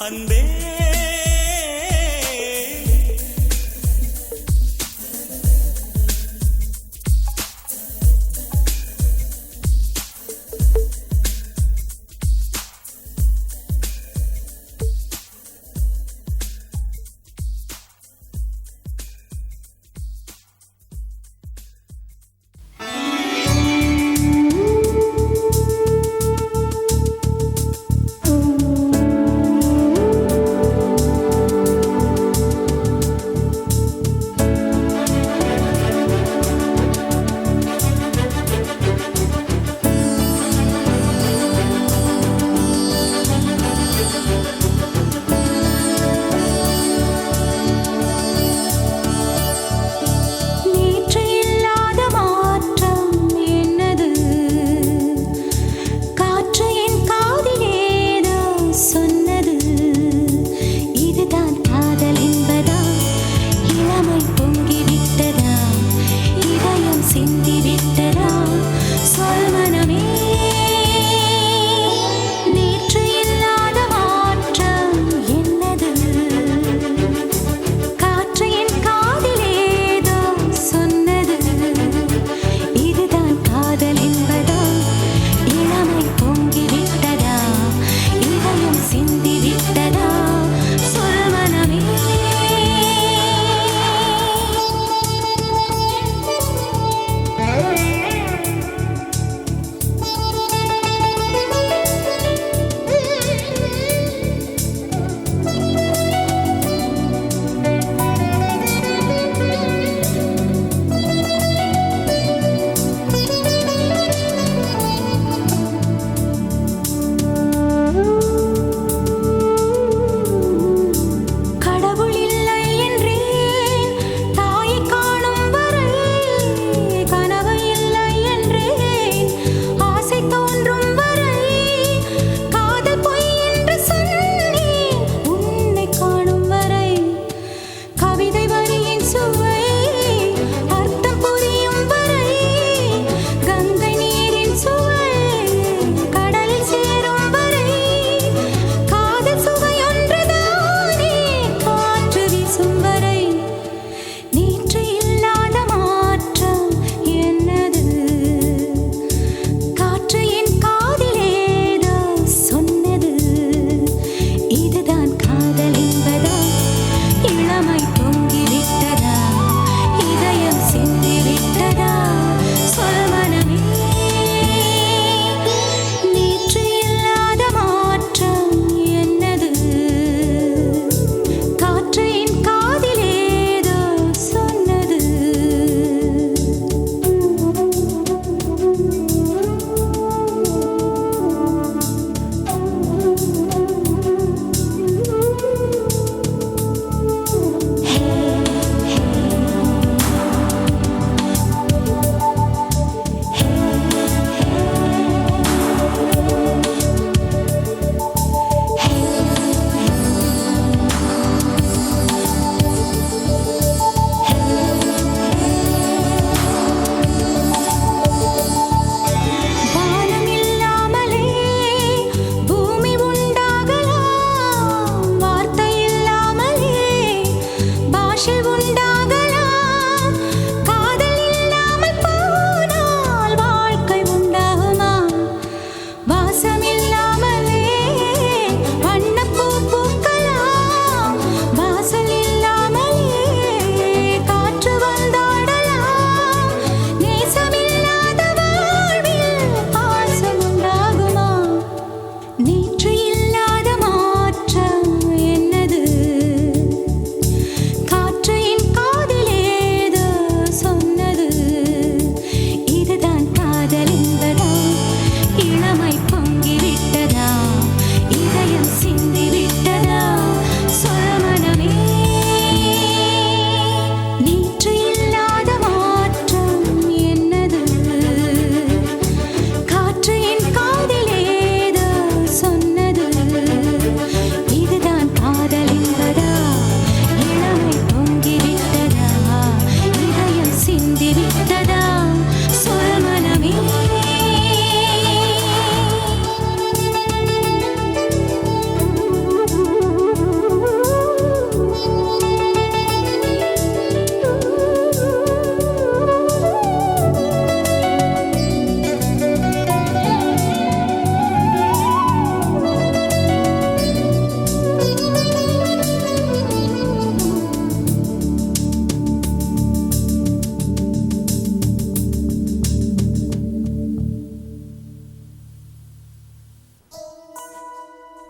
அன்பே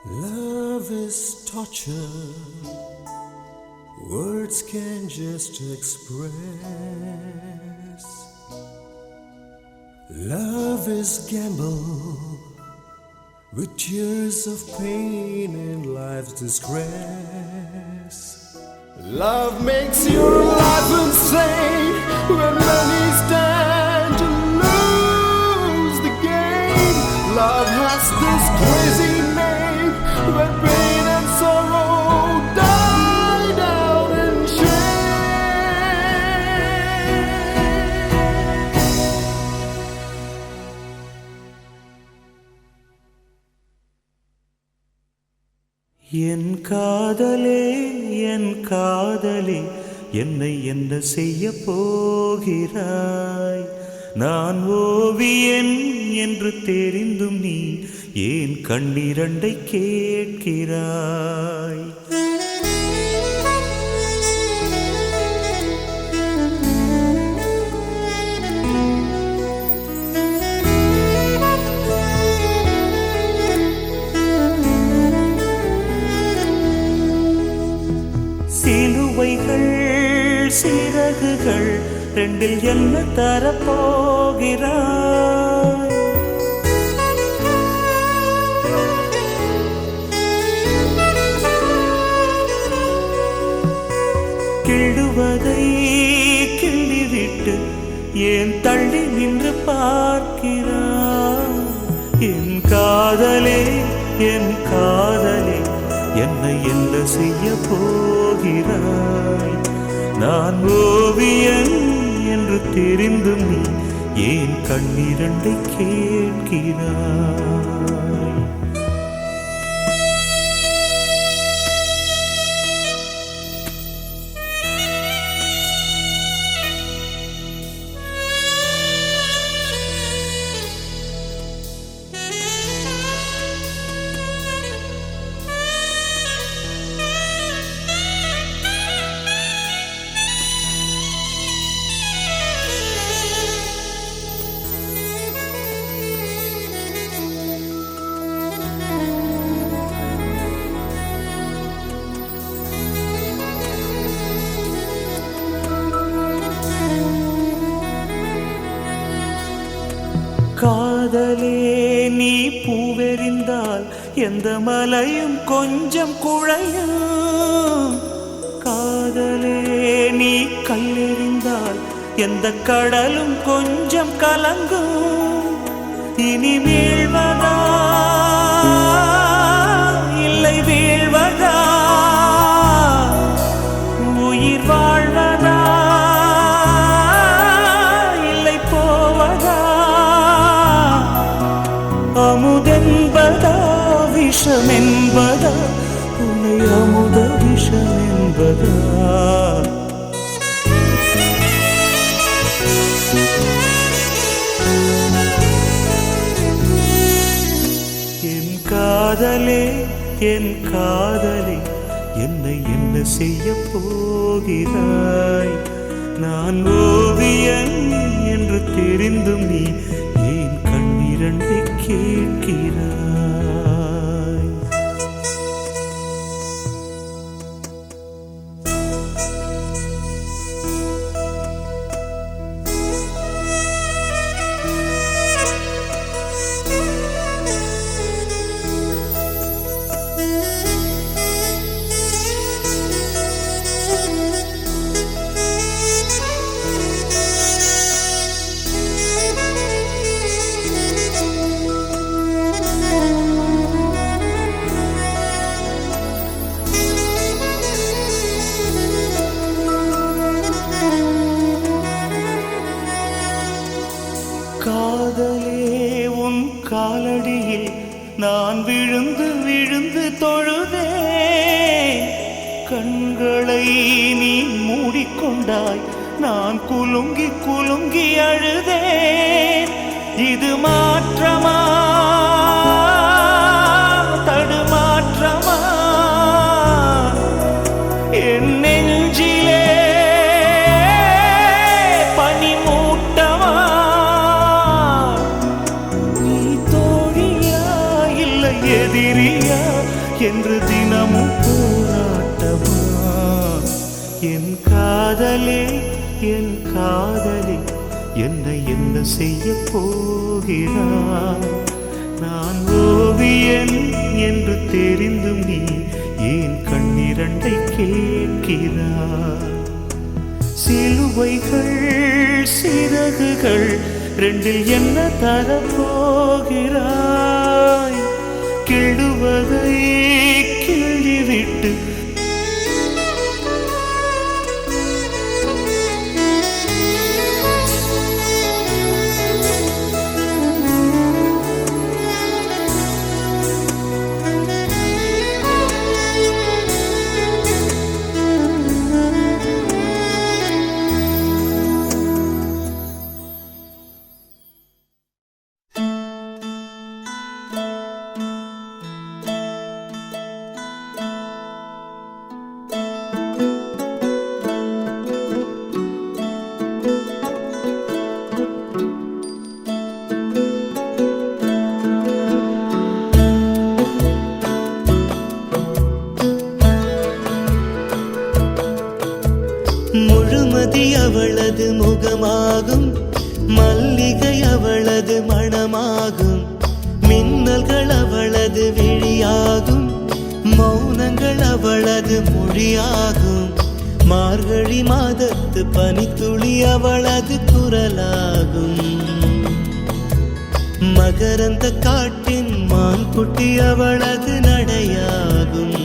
Love is torture, words can just express. Love is gamble with tears of pain and life's distress. Love makes your life insane when many stand to lose the game. Love has this crazy name when pain and sorrow die down in என் காதலே என் காதலே என்னை என்ன செய்ய போகிறாய்? நான் ஓவியன் என்று தெரிந்தும் நீ ஏன் கண்ணிரண்டை கேட்கிறாய்? சிலுவைகள் சிறகுகள் ரெண்டில் என்ன தரப்போகிறாய்? கிள்ளுவதை கிள்ளிவிட்டு ஏன் தள்ளி நின்று பார்க்கிறாய்? என் காதலே என் காதலே என்னை என்ன செய்ய போகிறாய்? நான் ஓவியன் என்று தெரிந்தும் நீ ஏன் கண்ணிரண்டை கேட்கிறாய்? காதலே நீ பூவெறிந்தால் எந்த மலையும் கொஞ்சம் குழையும். காதலே நீ கல்லெறிந்தால் எந்த கடலும் கொஞ்சம் கலங்கும். இனி வீழ்வதா இல்லை வீழ்வதா, உயிர் வாழ்வதா இல்லை போவதா, அமுதென்பதா விஷமென்பதா, உன்னை அமுத விஷமென்பதா? என் காதலே என் காதலே என்னை என்ன செய்ய போகிறாய்? நான் ஓவியன் என்று தெரிந்தும் நீ ஏன் கண்ணிரண்டை கேட்கிறாய்? காதலே உன் காலடியில் நான் விழுந்து விழுந்து தொழுதேன். கண்களை நீ மூடிக்கொண்டாய், நான் குலுங்கி குலுங்கி அழுதேன். இது மாற்றமா தடுமாற்றமா? என் நெஞ்சிலே பனிமூட்டமா? எதிரியா என்று தினமும் போராட்டமா? என் காதலே என் காதலே என்னை என்ன செய்ய போகிறாய்? நான் ஓவியன் என்று தெரிந்தும் நீ ஏன் கண்ணிரண்டை கேட்கிறாய்? சிலுவைகள் சிறகுகள் ரெண்டில் என்ன தரப்போகிறாய்? கிள்ளுவதை கிள்ளிவிட்டு முழுமதி அவளது முகமாகும், மல்லிகை அவளது மணமாகும், மின்னல்கள் அவளது விழியாகும், மௌனங்கள் அவளது மொழியாகும், மார்கழி மாதத்து பனித்துளி அவளது குரலாகும், மகரந்த காட்டின் மான்குட்டி அவளது நடையாகும்.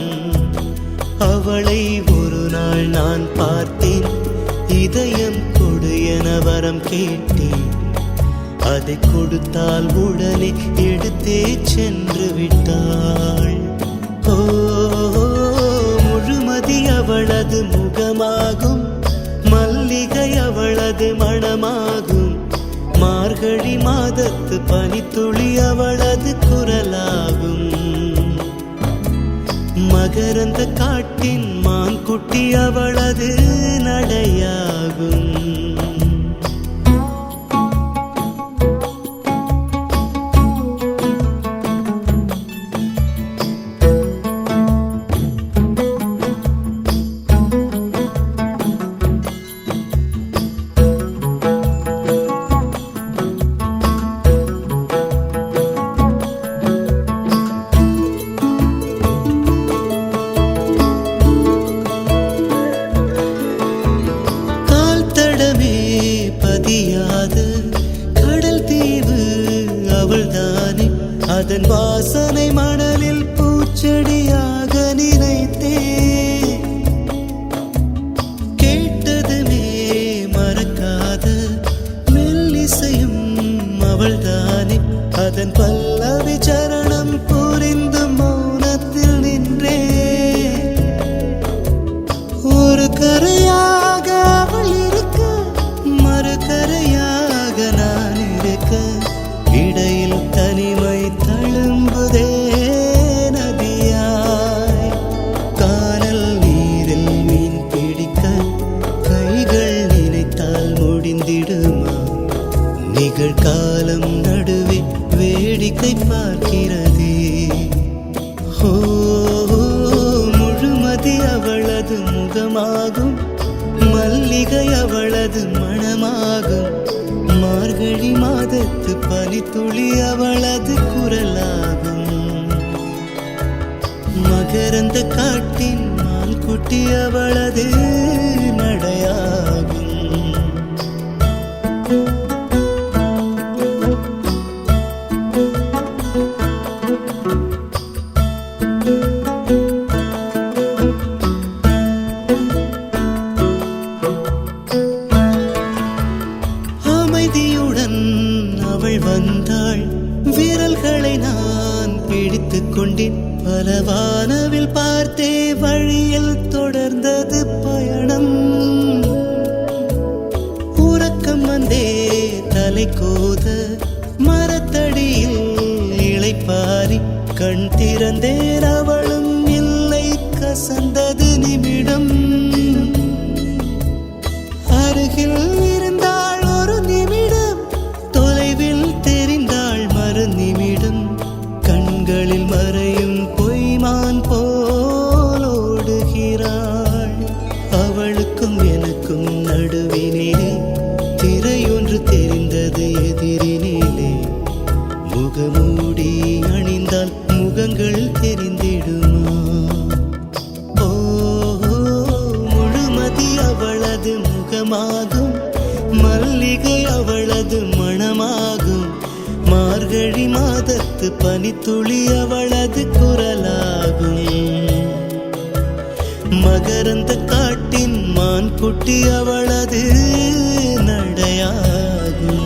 அவளை ஒரு நாள் நான் பார்த்தேன், இதயம் கொடு என வரம் கேட்டேன். அதை கொடுத்தால் உடனே எடுத்தே சென்று விட்டாள். ஓ, முழுமதி அவளது முகமாகும், மல்லிகை அவளது மணமாகும், மார்கழி மாதத்து பனித்துளி அவளது குரலாகும், மகரந்த காட்டின் மான்குட்டி அவளது நடையாகும். அதன் வாசனை மணலில் பூச்செடியாக நினைத்தே, கேட்டதுமே மறக்காத மெல்லிசையும் அவள்தானே. அதன் பல்லவி சரணம் புரிந்து மௌனத்தில் நின்றே, ஒரு கரையாக அவள் இருக்க, மறு கரையாக நான் இருக்க, இடையில் தனிமை தழும்புதே நதியாய். கானல் நீரில் மீன் பிடிக்க கைகள் நினைத்தால் முடிந்திடுமா? நிகழ்காலம் நடுவே வேடிக்கை பார்க்கிறதே. ஓ, முழுமதி அவளது முகமாகும், மல்லிகை அவளது மணமாகும், மார்கழி மாதத்து பனித்துளி அவளது குரலாகும், மகரந்த காட்டின் மான்குட்டி அவளது நடையாகும். அமைதியுடன் அவள் வந்தாள், விரல்களை நான் பிடித்துக் கொண்டேன். பல வானவில் பார்த்தே வழியில் தொடர்ந்தது பயணம். முகமாகும், மல்லிகை அவளது மணமாகும், மார்கழி மாதத்து பனித்துளி அவளது குரலாகும், மகரந்த காட்டின் மான் குட்டி அவளது நடையாகும்.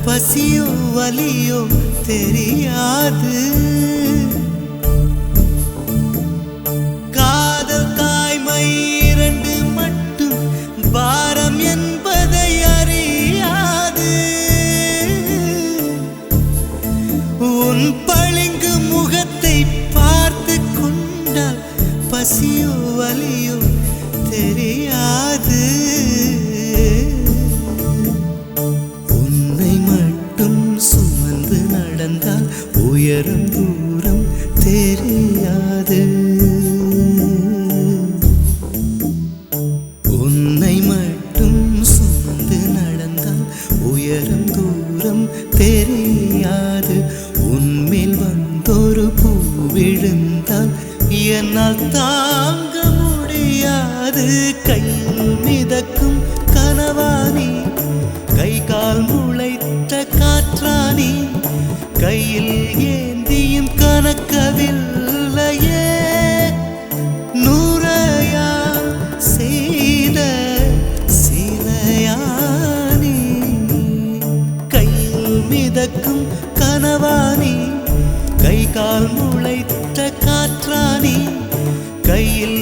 பசியோ வலியோ தெரியாது. காதல் தாய்மை இரண்டு மட்டும் பாரம் என்பதை அறியாது. உன் பளிங்கு முகத்தை பார்த்து கொண்டால் பசியோ வலியோ தெரியாது. உயரம் தூரம் தெரியாது. உன்னை மட்டும் சுமந்து நடந்தால் உயரம் தூரம் தெரியாது. உன்மேல் வந்தொரு பூ விழுந்தால் என்னால் தாங்க முடியாது. கையில் மிதக்கும் கனவானி, கை கால் முளைத்த காற்றானி, கையில் ஏந்தியும் கணக்கவில்லையே. நூறையா செய்த சிலையானி, கையில் மிதக்கும் கனவானி, கை கால் முளைத்த காற்றானி, கையில்